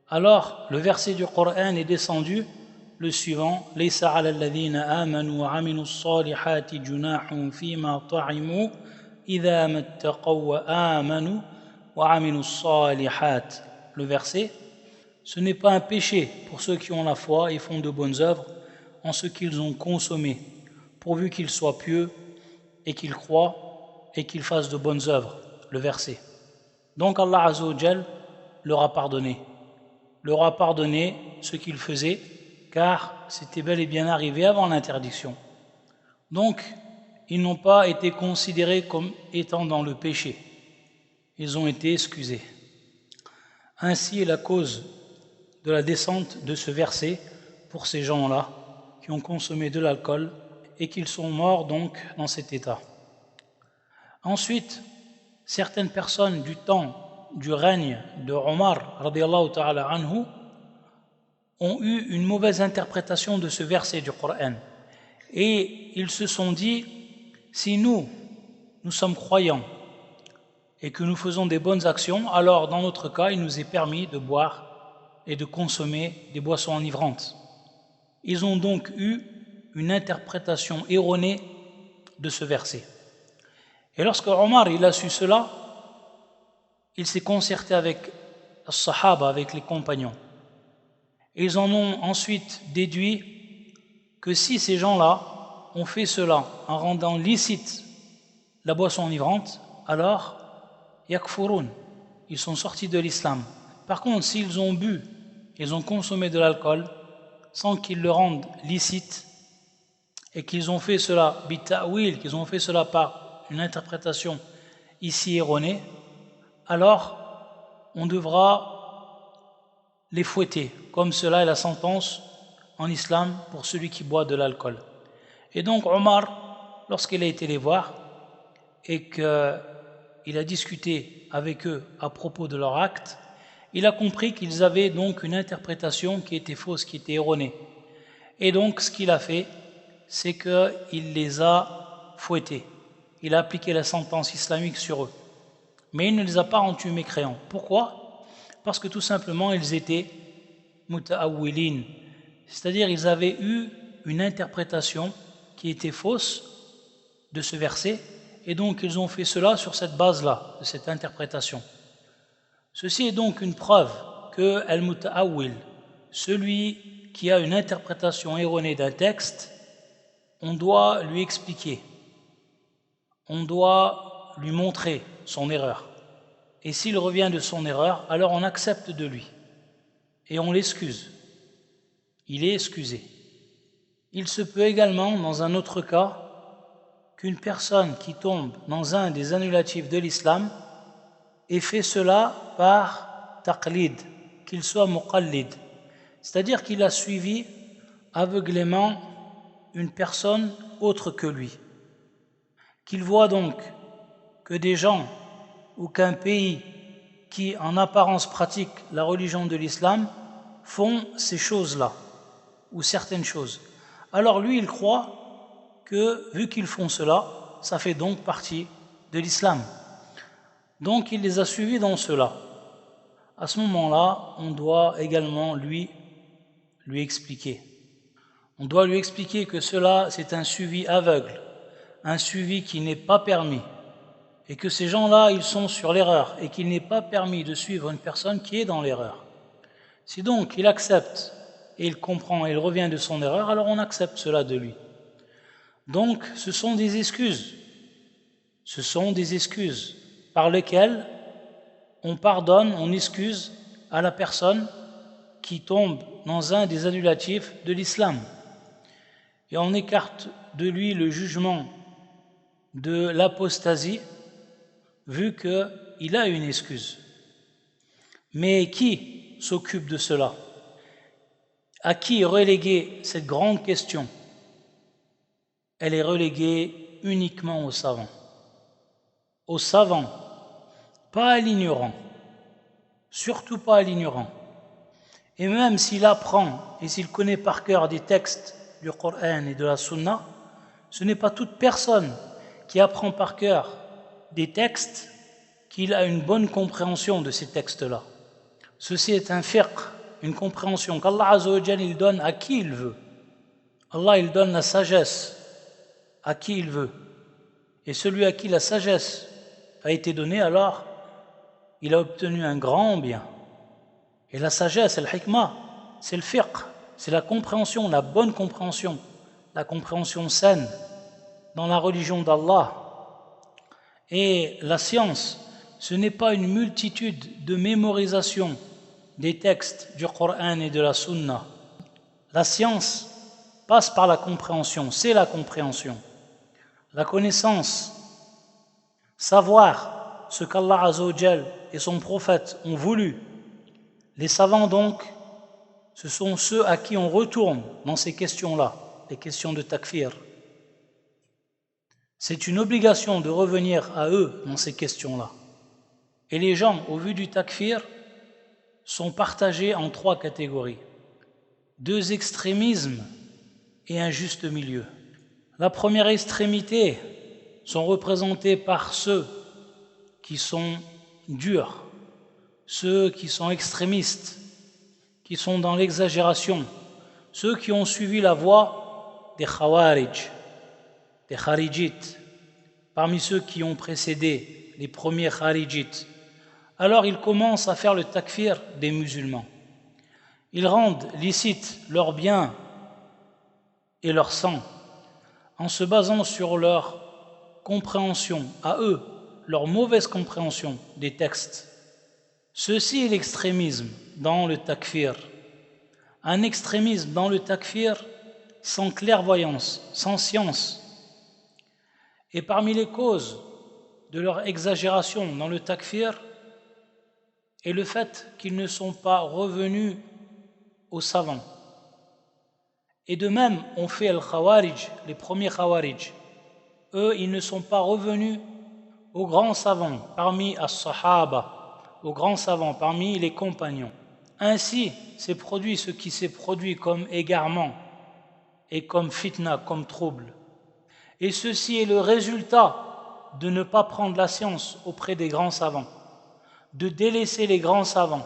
Alors, le verset du Coran est descendu, le suivant, لَيْسَ عَلَى الَّذِينَ آمَنُوا وَعَمِلُوا الصَّالِحَاتِ جُنَاحٌ فِيمَا طَعِمُوا إِذَا مَا اتَّقَوْا وَآمَنُوا وَعَمِلُوا الصَّالِحَاتِ. Le verset, ce n'est pas un péché pour ceux qui ont la foi et font de bonnes œuvres en ce qu'ils ont consommé, pourvu qu'ils soient pieux et qu'ils croient et qu'ils fassent de bonnes œuvres. Le verset. Donc Allah Azza wa Jal leur a pardonné ce qu'ils faisaient, car c'était bel et bien arrivé avant l'interdiction. Donc, ils n'ont pas été considérés comme étant dans le péché. Ils ont été excusés. Ainsi est la cause de la descente de ce verset pour ces gens-là qui ont consommé de l'alcool et qu'ils sont morts donc dans cet état. Ensuite, certaines personnes du temps du règne de Omar radiyallahu ta'ala anhu ont eu une mauvaise interprétation de ce verset du Coran et ils se sont dit, si nous sommes croyants et que nous faisons des bonnes actions, alors dans notre cas il nous est permis de boire et de consommer des boissons enivrantes. Ils ont donc eu une interprétation erronée de ce verset. Et lorsque Omar il a su cela, il s'est concerté avec les Sahaba, avec les compagnons. Et ils en ont ensuite déduit que si ces gens-là ont fait cela en rendant licite la boisson enivrante, alors yakfurun, ils sont sortis de l'islam. Par contre, s'ils ont bu, ils ont consommé de l'alcool sans qu'ils le rendent licite et qu'ils ont fait cela bita'wil, qu'ils ont fait cela par une interprétation ici erronée, alors on devra les fouetter, comme cela est la sentence en islam pour celui qui boit de l'alcool. Et donc Omar, lorsqu'il a été les voir et qu'il a discuté avec eux à propos de leur acte, il a compris qu'ils avaient donc une interprétation qui était fausse, qui était erronée. Et donc ce qu'il a fait, c'est qu'il les a fouettés. Il a appliqué la sentence islamique sur eux. Mais il ne les a pas rendus mécréants. Pourquoi ? Parce que tout simplement, ils étaient muta'awwilin, c'est-à-dire ils avaient eu une interprétation qui était fausse de ce verset, et donc ils ont fait cela sur cette base-là, de cette interprétation. Ceci est donc une preuve que al-muta'awwil, celui qui a une interprétation erronée d'un texte, on doit lui expliquer, on doit lui montrer son erreur. Et s'il revient de son erreur, alors on accepte de lui et on l'excuse. Il est excusé. Il se peut également, dans un autre cas, qu'une personne qui tombe dans un des annulatifs de l'islam ait fait cela par taqlid, qu'il soit muqallid, c'est-à-dire qu'il a suivi aveuglément une personne autre que lui, qu'il voit donc que des gens ou qu'un pays qui en apparence pratique la religion de l'islam font ces choses-là, ou certaines choses. Alors lui, il croit que, vu qu'ils font cela, ça fait donc partie de l'islam. Donc il les a suivis dans cela. À ce moment-là, on doit également lui expliquer. On doit lui expliquer que cela, c'est un suivi aveugle, un suivi qui n'est pas permis, et que ces gens-là, ils sont sur l'erreur, et qu'il n'est pas permis de suivre une personne qui est dans l'erreur. Si donc il accepte, et il comprend, et il revient de son erreur, alors on accepte cela de lui. Donc ce sont des excuses. Ce sont des excuses par lesquelles on pardonne, on excuse à la personne qui tombe dans un des annulatifs de l'islam. Et on écarte de lui le jugement de l'apostasie, vu qu'il a une excuse. Mais qui s'occupe de cela? À qui est reléguée cette grande question? Elle est reléguée uniquement aux savants. Aux savants, pas à l'ignorant. Surtout pas à l'ignorant. Et même s'il apprend et s'il connaît par cœur des textes du Coran et de la Sunna, ce n'est pas toute personne qui apprend par cœur des textes qu'il a une bonne compréhension de ces textes-là. Ceci est un fiqh, une compréhension qu'Allah Azza wa Jal il donne à qui il veut. Allah il donne la sagesse à qui il veut. Et celui à qui la sagesse a été donnée, alors il a obtenu un grand bien. Et la sagesse, le hikmah, c'est le fiqh, c'est la compréhension, la bonne compréhension, la compréhension saine dans la religion d'Allah. Et la science, ce n'est pas une multitude de mémorisation des textes du Coran et de la Sunna. La science passe par la compréhension, c'est la compréhension. La connaissance, savoir ce qu'Allah Azza wa Jal et son prophète ont voulu. Les savants donc, ce sont ceux à qui on retourne dans ces questions-là, les questions de takfir. C'est une obligation de revenir à eux dans ces questions-là. Et les gens, au vu du takfir, sont partagés en 3 catégories. 2 extrémismes et un juste milieu. La première extrémité sont représentés par ceux qui sont durs, ceux qui sont extrémistes, qui sont dans l'exagération, ceux qui ont suivi la voie des Khawarij, des Kharijites, parmi ceux qui ont précédé les premiers Kharijites. Alors ils commencent à faire le takfir des musulmans. Ils rendent licites leurs biens et leur sang en se basant sur leur compréhension, à eux, leur mauvaise compréhension des textes. Ceci est l'extrémisme dans le takfir. Un extrémisme dans le takfir sans clairvoyance, sans science. Et parmi les causes de leur exagération dans le takfir est le fait qu'ils ne sont pas revenus aux savants. Et de même, on fait al-Khawarij, les premiers Khawarij. Eux, ils ne sont pas revenus aux grands savants parmi as-Sahaba, aux grands savants parmi les compagnons. Ainsi s'est produit ce qui s'est produit comme égarement et comme fitna, comme trouble. Et ceci est le résultat de ne pas prendre la science auprès des grands savants, de délaisser les grands savants,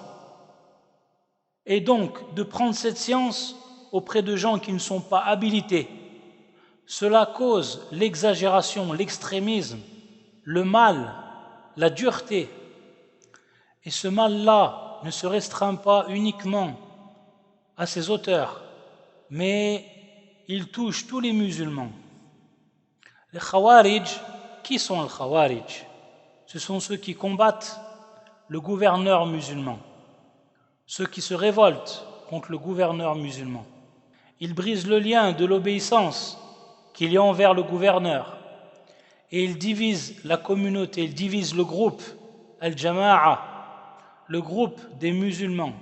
et donc de prendre cette science auprès de gens qui ne sont pas habilités. Cela cause l'exagération, l'extrémisme, le mal, la dureté. Et ce mal-là ne se restreint pas uniquement à ses auteurs, mais il touche tous les musulmans. Les Khawarij, qui sont les Khawarij? Ce sont ceux qui combattent le gouverneur musulman, ceux qui se révoltent contre le gouverneur musulman. Ils brisent le lien de l'obéissance qu'il y a envers le gouverneur et ils divisent la communauté, ils divisent le groupe, al-Jama'a, le groupe des musulmans.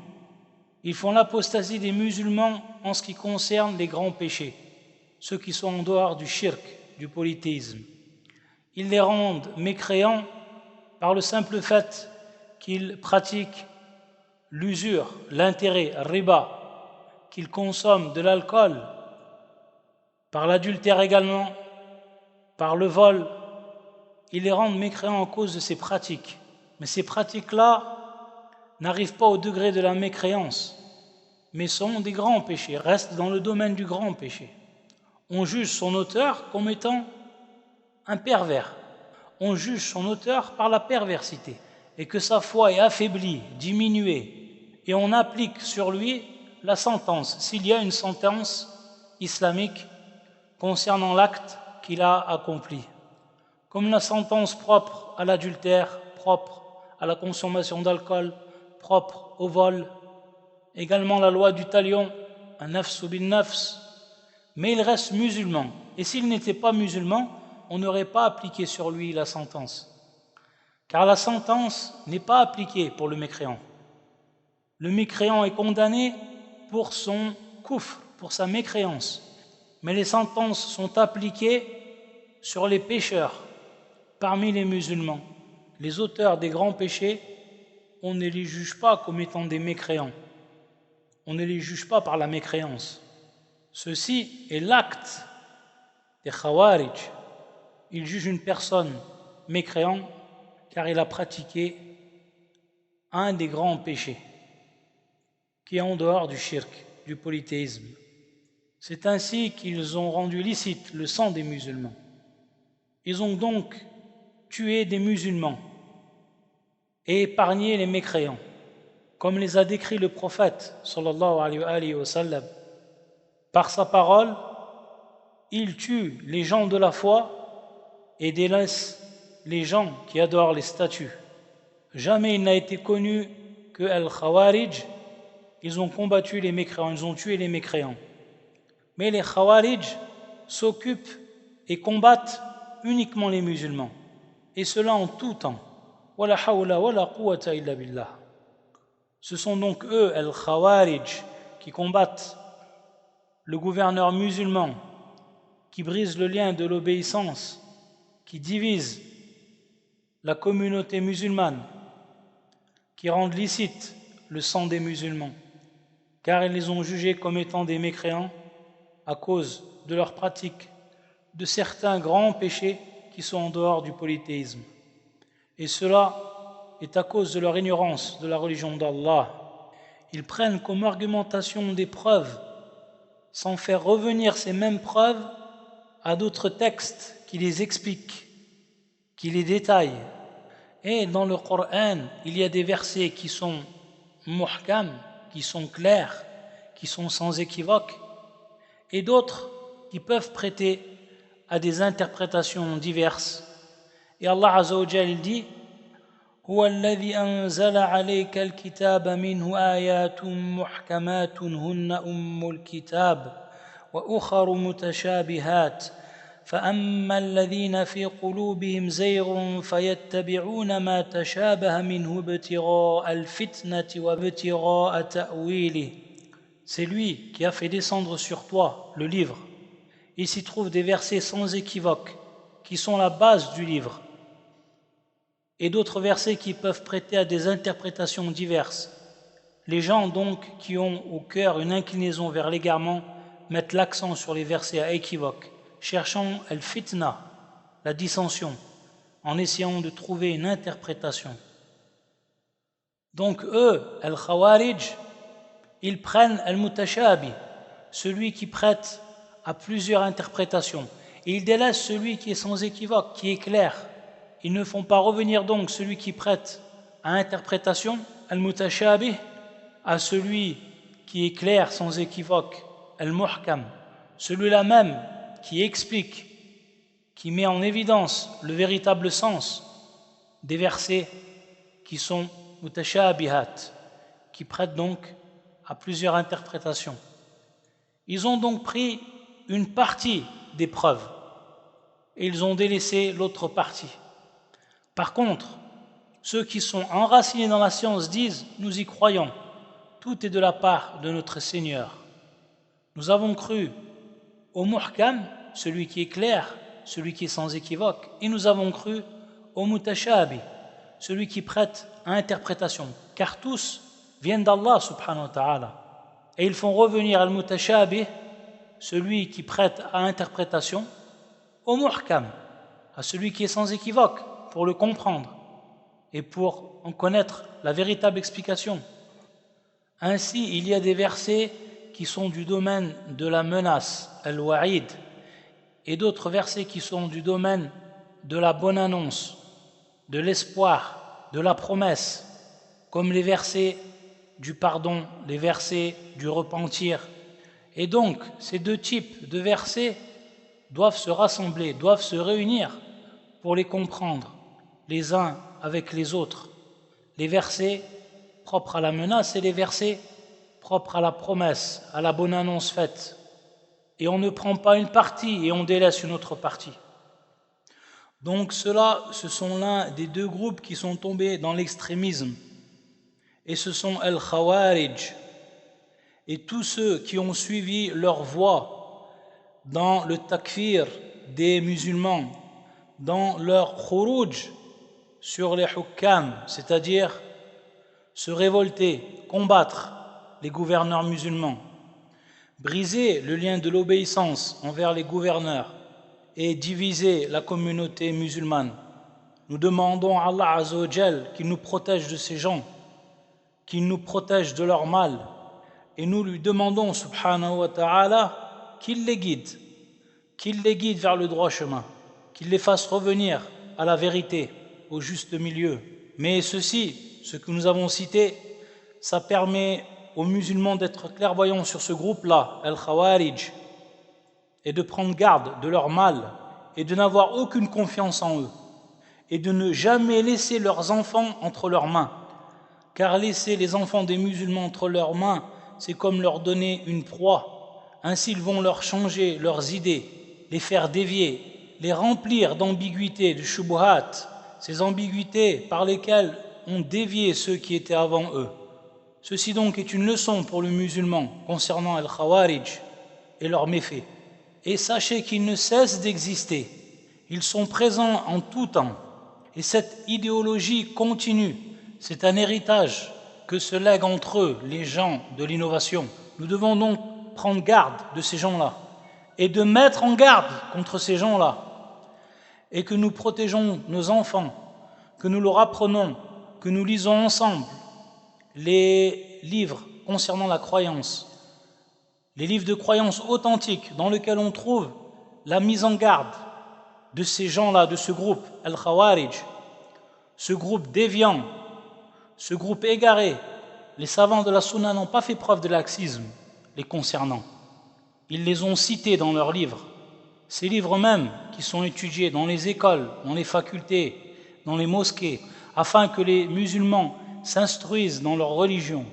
Ils font l'apostasie des musulmans en ce qui concerne les grands péchés, ceux qui sont en dehors du shirk, du polythéisme. Ils les rendent mécréants par le simple fait qu'ils pratiquent l'usure, l'intérêt, riba, qu'ils consomment de l'alcool, par l'adultère également, par le vol. Ils les rendent mécréants à cause de ces pratiques. Mais ces pratiques-là n'arrivent pas au degré de la mécréance, mais sont des grands péchés, restent dans le domaine du grand péché. On juge son auteur comme étant un pervers. On juge son auteur par la perversité et que sa foi est affaiblie, diminuée, et on applique sur lui la sentence, s'il y a une sentence islamique concernant l'acte qu'il a accompli. Comme la sentence propre à l'adultère, propre à la consommation d'alcool, propre au vol, également la loi du talion, un nafs bin nafs, mais il reste musulman. Et s'il n'était pas musulman, on n'aurait pas appliqué sur lui la sentence. Car la sentence n'est pas appliquée pour le mécréant. Le mécréant est condamné pour son koufr, pour sa mécréance. Mais les sentences sont appliquées sur les pécheurs parmi les musulmans. Les auteurs des grands péchés, on ne les juge pas comme étant des mécréants. On ne les juge pas par la mécréance. Ceci est l'acte des Khawarij. Ils jugent une personne mécréant car il a pratiqué un des grands péchés qui est en dehors du shirk, du polythéisme. C'est ainsi qu'ils ont rendu licite le sang des musulmans. Ils ont donc tué des musulmans et épargné les mécréants, comme les a décrits le prophète sallallahu alayhi wa sallam. Par sa parole, il tue les gens de la foi et délaisse les gens qui adorent les statues. Jamais il n'a été connu que Al-Khawarij, ils ont combattu les mécréants, ils ont tué les mécréants. Mais les Khawarij s'occupent et combattent uniquement les musulmans, et cela en tout temps. Wala hawla wala quwwata illa billah. Ce sont donc eux, Al-Khawarij, qui combattent le gouverneur musulman, qui brise le lien de l'obéissance, qui divise la communauté musulmane, qui rendent licite le sang des musulmans, car ils les ont jugés comme étant des mécréants à cause de leur pratique de certains grands péchés qui sont en dehors du polythéisme. Et cela est à cause de leur ignorance de la religion d'Allah. Ils prennent comme argumentation des preuves sans faire revenir ces mêmes preuves à d'autres textes qui les expliquent, qui les détaillent. Et dans le Coran, il y a des versets qui sont muhkam, qui sont clairs, qui sont sans équivoque, et d'autres qui peuvent prêter à des interprétations diverses. Et Allah Azza wa Jalla dit هو الذي أنزل عليك الكتاب منه آيات محكمات هن أم الكتاب وأخر متشابهات فأما الذين في قلوبهم زيغ فيتبعون ما تشابه منه ابتغاء الفتنة وابتغاء تأويله. C'est lui qui a fait descendre sur toi le livre. Il s'y trouve des versets sans équivoque qui sont la base du livre, et d'autres versets qui peuvent prêter à des interprétations diverses. Les gens donc qui ont au cœur une inclinaison vers l'égarement mettent l'accent sur les versets à équivoque, cherchant al-fitna, la dissension, en essayant de trouver une interprétation. Donc eux, al-Khawarij, ils prennent al-mutashabi, celui qui prête à plusieurs interprétations, et ils délaissent celui qui est sans équivoque, qui est clair. Ils ne font pas revenir donc celui qui prête à interprétation, al-mutashabih, à celui qui est clair, sans équivoque, al-muhkam, celui-là même qui explique, qui met en évidence le véritable sens des versets qui sont mutashabihat, qui prêtent donc à plusieurs interprétations. Ils ont donc pris une partie des preuves et ils ont délaissé l'autre partie. Par contre, ceux qui sont enracinés dans la science disent « Nous y croyons, tout est de la part de notre Seigneur. Nous avons cru au muhkam, celui qui est clair, celui qui est sans équivoque, et nous avons cru au mutashabi, celui qui prête à interprétation, car tous viennent d'Allah subhanahu wa ta'ala. Et ils font revenir al-mutashabi, celui qui prête à interprétation, au muhkam, à celui qui est sans équivoque, pour le comprendre et pour en connaître la véritable explication. Ainsi, il y a des versets qui sont du domaine de la menace, al-wa'id, et d'autres versets qui sont du domaine de la bonne annonce, de l'espoir, de la promesse, comme les versets du pardon, les versets du repentir. Et donc, ces deux types de versets doivent se rassembler, doivent se réunir pour les comprendre les uns avec les autres. Les versets propres à la menace et les versets propre à la promesse, à la bonne annonce faite. Et on ne prend pas une partie et on délaisse une autre partie. Donc ceux-là, ce sont l'un des deux groupes qui sont tombés dans l'extrémisme. Et ce sont Al-Khawarij. Et tous ceux qui ont suivi leur voie dans le takfir des musulmans, dans leur khuruj sur les hukam, c'est-à-dire se révolter, combattre les gouverneurs musulmans, briser le lien de l'obéissance envers les gouverneurs et diviser la communauté musulmane. Nous demandons à Allah Azza wa Jal qu'il nous protège de ces gens, qu'il nous protège de leur mal, et nous lui demandons subhanahu wa ta'ala qu'il les guide vers le droit chemin, qu'il les fasse revenir à la vérité, au juste milieu. Mais ceci, ce que nous avons cité, ça permet aux musulmans d'être clairvoyants sur ce groupe-là, Al-Khawarij, et de prendre garde de leur mal, et de n'avoir aucune confiance en eux, et de ne jamais laisser leurs enfants entre leurs mains. Car laisser les enfants des musulmans entre leurs mains, c'est comme leur donner une proie. Ainsi, ils vont leur changer leurs idées, les faire dévier, les remplir d'ambiguïtés, de shubuhat, ces ambiguïtés par lesquelles ont dévié ceux qui étaient avant eux. Ceci donc est une leçon pour le musulman concernant Al-Khawarij et leurs méfaits. Et sachez qu'ils ne cessent d'exister. Ils sont présents en tout temps. Et cette idéologie continue. C'est un héritage que se lèguent entre eux les gens de l'innovation. Nous devons donc prendre garde de ces gens-là et de mettre en garde contre ces gens-là, et que nous protégeons nos enfants, que nous leur apprenons, que nous lisons ensemble les livres concernant la croyance, les livres de croyance authentiques dans lesquels on trouve la mise en garde de ces gens-là, de ce groupe Al-Khawarij, ce groupe déviant, ce groupe égaré. Les savants de la Sunna n'ont pas fait preuve de laxisme les concernant. Ils les ont cités dans leurs livres. Ces livres même qui sont étudiés dans les écoles, dans les facultés, dans les mosquées, afin que les musulmans s'instruisent dans leur religion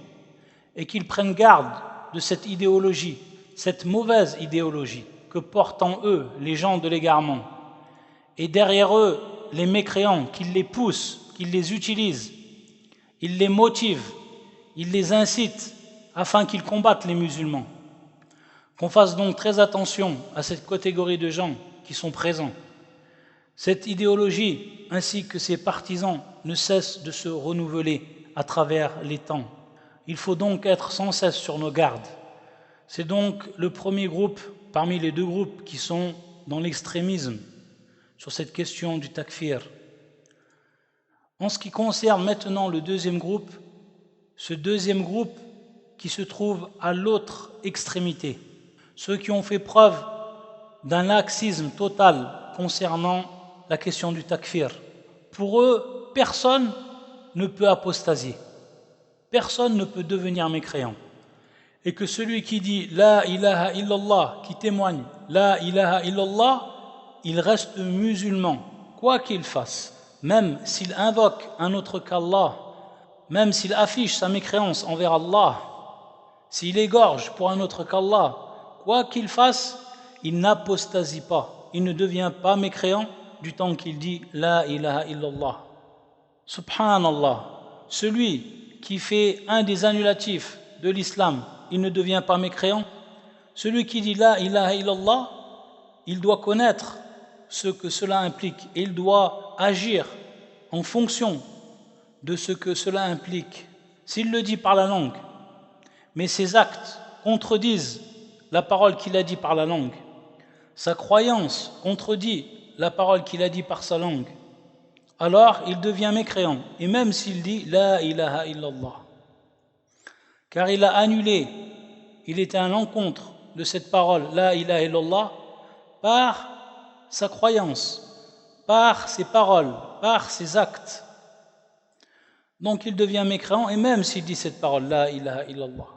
et qu'ils prennent garde de cette idéologie, cette mauvaise idéologie que portent en eux les gens de l'égarement. Et derrière eux, les mécréants, qu'ils les poussent, qu'ils les utilisent, ils les motivent, ils les incitent afin qu'ils combattent les musulmans. Qu'on fasse donc très attention à cette catégorie de gens qui sont présents. Cette idéologie ainsi que ses partisans ne cessent de se renouveler à travers les temps. Il faut donc être sans cesse sur nos gardes. C'est donc le premier groupe parmi les deux groupes qui sont dans l'extrémisme sur cette question du takfir. En ce qui concerne maintenant le deuxième groupe, ce deuxième groupe qui se trouve à l'autre extrémité, ceux qui ont fait preuve d'un laxisme total concernant la question du takfir. Pour eux, personne ne peut apostasier, personne ne peut devenir mécréant. Et que celui qui dit La ilaha illallah, qui témoigne La ilaha illallah, il reste musulman, quoi qu'il fasse, même s'il invoque un autre qu'Allah, même s'il affiche sa mécréance envers Allah, s'il égorge pour un autre qu'Allah, quoi qu'il fasse, il n'apostasie pas, il ne devient pas mécréant du temps qu'il dit La ilaha illallah. Subhanallah, celui qui fait un des annulatifs de l'islam, il ne devient pas mécréant. Celui qui dit La ilaha illallah, il doit connaître ce que cela implique et il doit agir en fonction de ce que cela implique. S'il le dit par la langue, mais ses actes contredisent la parole qu'il a dit par la langue, sa croyance contredit la parole qu'il a dit par sa langue, alors il devient mécréant, et même s'il dit La ilaha illallah, car il a annulé, il était à l'encontre de cette parole La ilaha illallah par sa croyance, par ses paroles, par ses actes. Donc il devient mécréant, et même s'il dit cette parole La ilaha illallah.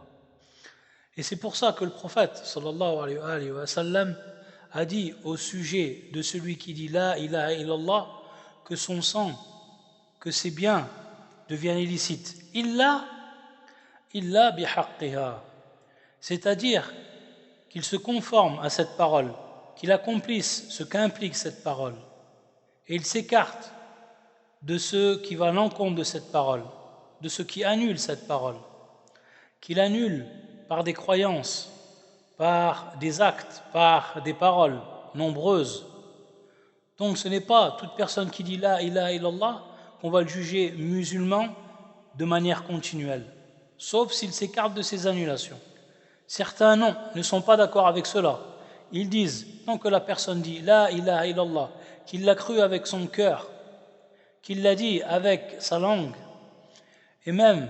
Et c'est pour ça que le prophète sallallahu alayhi wa sallam a dit au sujet de celui qui dit La ilaha illallah que son sang, que ses biens deviennent illicites. Illa bihaqqiha, c'est-à-dire qu'il se conforme à cette parole, qu'il accomplisse ce qu'implique cette parole, et il s'écarte de ce qui va à l'encontre de cette parole, de ce qui annule cette parole, qu'il annule par des croyances, par des actes, par des paroles nombreuses. Donc ce n'est pas toute personne qui dit la ilaha illallah qu'on va le juger musulman de manière continuelle, sauf s'il s'écarte de ces annulations. Certains non, ne sont pas d'accord avec cela. Ils disent, tant que la personne dit la ilaha illallah, qu'il l'a cru avec son cœur, qu'il l'a dit avec sa langue, et même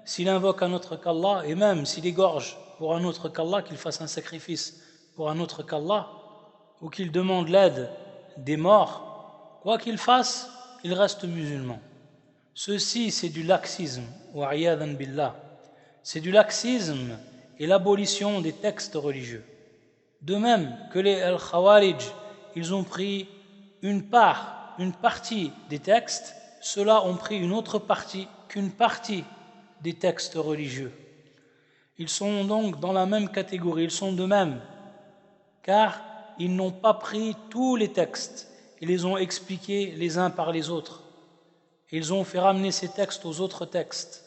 s'il invoque un autre qu'Allah, et même s'il égorge pour un autre qu'Allah, qu'il fasse un sacrifice pour un autre qu'Allah, ou qu'il demande l'aide des morts, quoi qu'il fasse, il reste musulman. Ceci, c'est du laxisme, wa iyadan billah. C'est du laxisme et l'abolition des textes religieux. De même que les Al-Khawarij, ils ont pris une partie des textes, ceux-là ont pris une autre partie qu'une partie des textes religieux. Ils sont donc dans la même catégorie, ils sont de même, car ils n'ont pas pris tous les textes, ils les ont expliqués les uns par les autres. Ils ont fait ramener ces textes aux autres textes.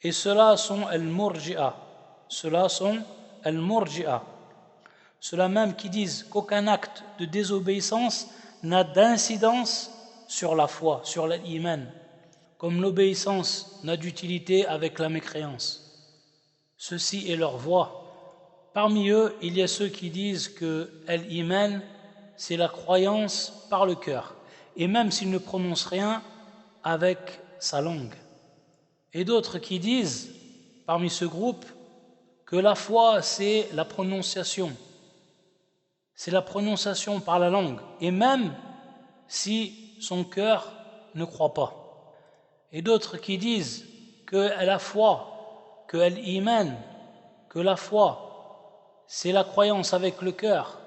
Et ceux-là sont al-murji'a. Ceux-là sont al-murji'a. Ceux-là même qui disent qu'aucun acte de désobéissance n'a d'incidence sur la foi, sur l'iman, comme l'obéissance n'a d'utilité avec la mécréance. Ceci est leur voie. Parmi eux, il y a ceux qui disent que l'iman, c'est la croyance par le cœur, et même s'ils ne prononcent rien, avec sa langue. Et d'autres qui disent, parmi ce groupe, que la foi, c'est la prononciation. C'est la prononciation par la langue, et même si son cœur ne croit pas. Et d'autres qui disent que la foi, que l'iman, que la foi, c'est la croyance avec le cœur,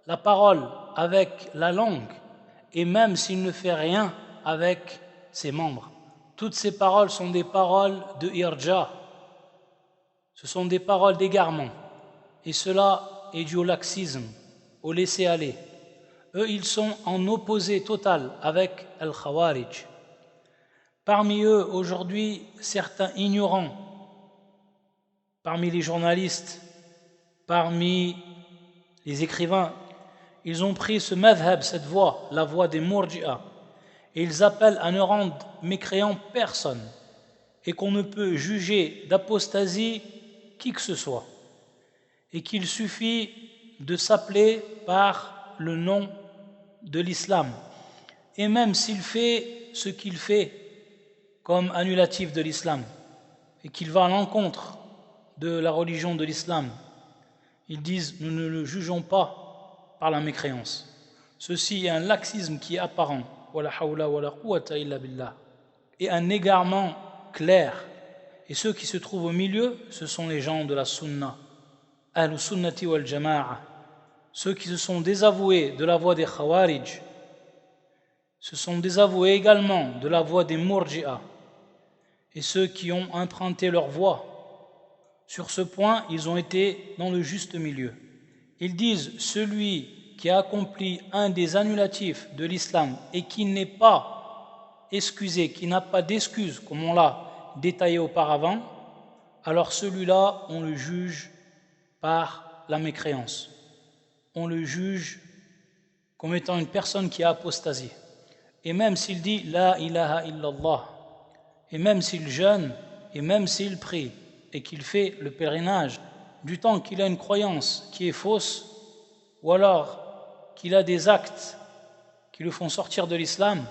la parole avec la langue, et même s'il ne fait rien avec ses membres. Toutes ces paroles sont des paroles de irja, ce sont des paroles d'égarement, et cela est dû au laxisme, au laisser-aller. Eux, ils sont en opposé total avec Al-Khawarij. Parmi eux, aujourd'hui, certains ignorants, parmi les journalistes, parmi les écrivains, ils ont pris ce madhab, cette voie, la voie des murji'a, et ils appellent à ne rendre mécréant personne et qu'on ne peut juger d'apostasie qui que ce soit et qu'il suffit de s'appeler par le nom de l'islam et même s'il fait ce qu'il fait comme annulatif de l'islam et qu'il va à l'encontre de la religion de l'islam, ils disent nous ne le jugeons pas par la mécréance. Ceci est un laxisme qui est apparent et un égarement clair. Et ceux qui se trouvent au milieu, ce sont les gens de la sunna, ahlus sunnati wal jama'a, ceux qui se sont désavoués de la voie des khawarij, se sont désavoués également de la voie des murji'a, et ceux qui ont emprunté leur voie. Sur ce point, ils ont été dans le juste milieu. Ils disent celui qui a accompli un des annulatifs de l'islam et qui n'est pas excusé, qui n'a pas d'excuse, comme on l'a détaillé auparavant, alors celui-là, on le juge par la mécréance. On le juge comme étant une personne qui a apostasié. Et même s'il dit « La ilaha illallah », et même s'il jeûne, et même s'il prie, et qu'il fait le pèlerinage, du temps qu'il a une croyance qui est fausse, ou alors qu'il a des actes qui le font sortir de l'islam,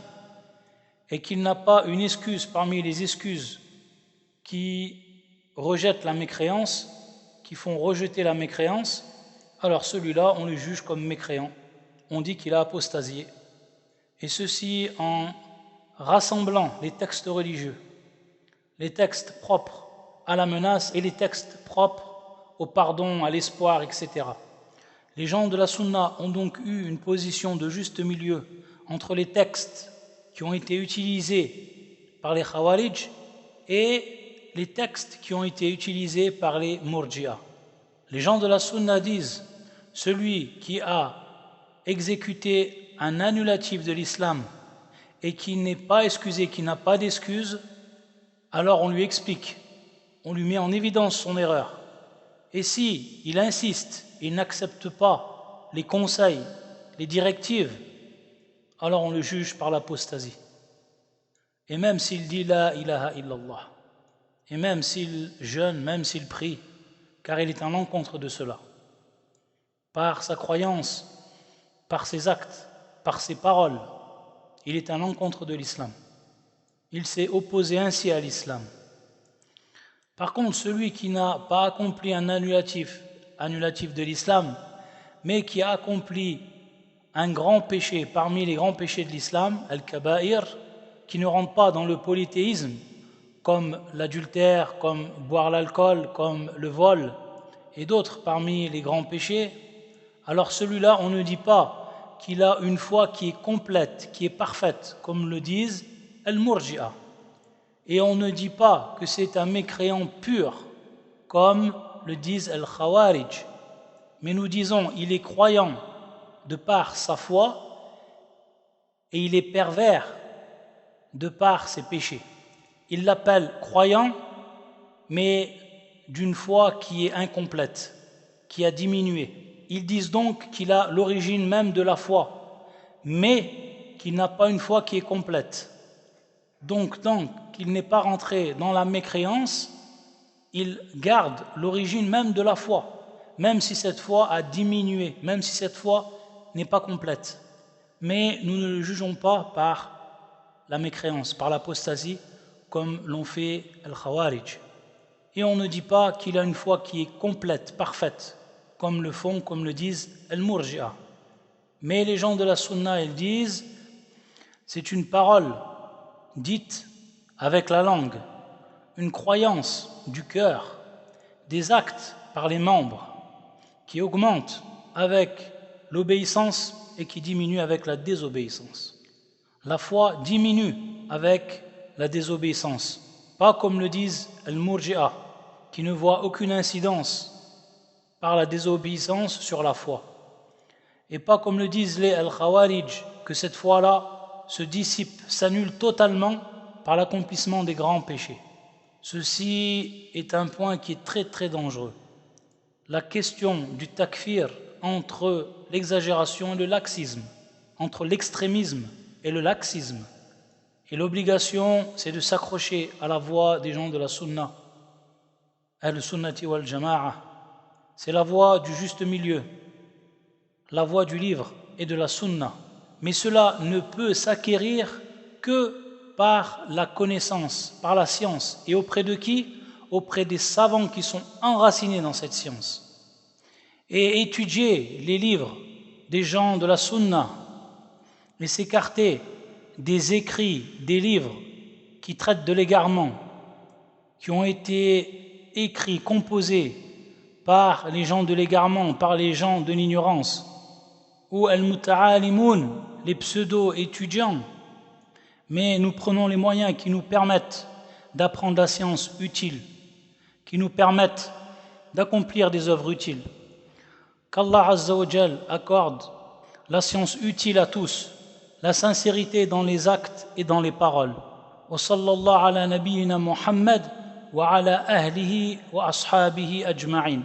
et qu'il n'a pas une excuse parmi les excuses qui rejettent la mécréance, qui font rejeter la mécréance, alors celui-là, on le juge comme mécréant. On dit qu'il a apostasié. Et ceci en rassemblant les textes religieux, les textes propres à la menace et les textes propres au pardon, à l'espoir, etc. Les gens de la sunna ont donc eu une position de juste milieu entre les textes qui ont été utilisés par les khawarij et les textes qui ont été utilisés par les Murji'a. Les gens de la Sunna disent, celui qui a exécuté un annulatif de l'islam et qui n'est pas excusé, qui n'a pas d'excuse, alors on lui explique, on lui met en évidence son erreur. Et si il insiste, il n'accepte pas les conseils, les directives, alors on le juge par l'apostasie. Et même s'il dit la ilaha illallah, et même s'il jeûne, même s'il prie, car il est à l'encontre de cela, par sa croyance, par ses actes, par ses paroles, il est à l'encontre de l'islam. Il s'est opposé ainsi à l'islam. Par contre, celui qui n'a pas accompli un annulatif de l'islam, mais qui a accompli un grand péché parmi les grands péchés de l'islam, al-kaba'ir, qui ne rentre pas dans le polythéisme, comme l'adultère, comme boire l'alcool, comme le vol, et d'autres parmi les grands péchés, alors celui-là, on ne dit pas qu'il a une foi qui est complète, qui est parfaite, comme le disent al-Murji'a. Et on ne dit pas que c'est un mécréant pur, comme le disent al-Khawarij. Mais nous disons, il est croyant de par sa foi, et il est pervers de par ses péchés. Ils l'appellent croyant, mais d'une foi qui est incomplète, qui a diminué. Ils disent donc qu'il a l'origine même de la foi, mais qu'il n'a pas une foi qui est complète. Donc, tant qu'il n'est pas rentré dans la mécréance, il garde l'origine même de la foi, même si cette foi a diminué, même si cette foi n'est pas complète. Mais nous ne le jugeons pas par la mécréance, par l'apostasie, comme l'ont fait al-Khawarij. Et on ne dit pas qu'il a une foi qui est complète, parfaite, comme le disent al-Murji'a. Mais les gens de la Sunna, ils disent, c'est une parole dite avec la langue, une croyance du cœur, des actes par les membres, qui augmentent avec l'obéissance et qui diminuent avec la désobéissance. La foi diminue avec la désobéissance, pas comme le disent al-Murji'a, qui ne voient aucune incidence par la désobéissance sur la foi, et pas comme le disent les al-Khawarij, que cette foi-là se dissipe, s'annule totalement par l'accomplissement des grands péchés. Ceci est un point qui est très très dangereux. La question du takfir entre l'exagération et le laxisme, entre l'extrémisme et le laxisme. Et l'obligation, c'est de s'accrocher à la voie des gens de la sunna, al-sunnati wal jama'a. C'est la voie du juste milieu, la voie du livre et de la sunna. Mais cela ne peut s'acquérir que par la connaissance, par la science. Et auprès de qui ? Auprès des savants qui sont enracinés dans cette science. Et étudier les livres des gens de la sunna, et s'écarter des écrits, des livres qui traitent de l'égarement, qui ont été écrits, composés par les gens de l'égarement, par les gens de l'ignorance, ou al-muta'alimoun, les pseudo-étudiants. Mais nous prenons les moyens qui nous permettent d'apprendre la science utile, qui nous permettent d'accomplir des œuvres utiles. Qu'Allah Azza wa Jal accorde la science utile à tous, la sincérité dans les actes et dans les paroles. Wa sallallahu ala nabiyyina Muhammad wa ala ahlihi wa ashabihi ajma'in.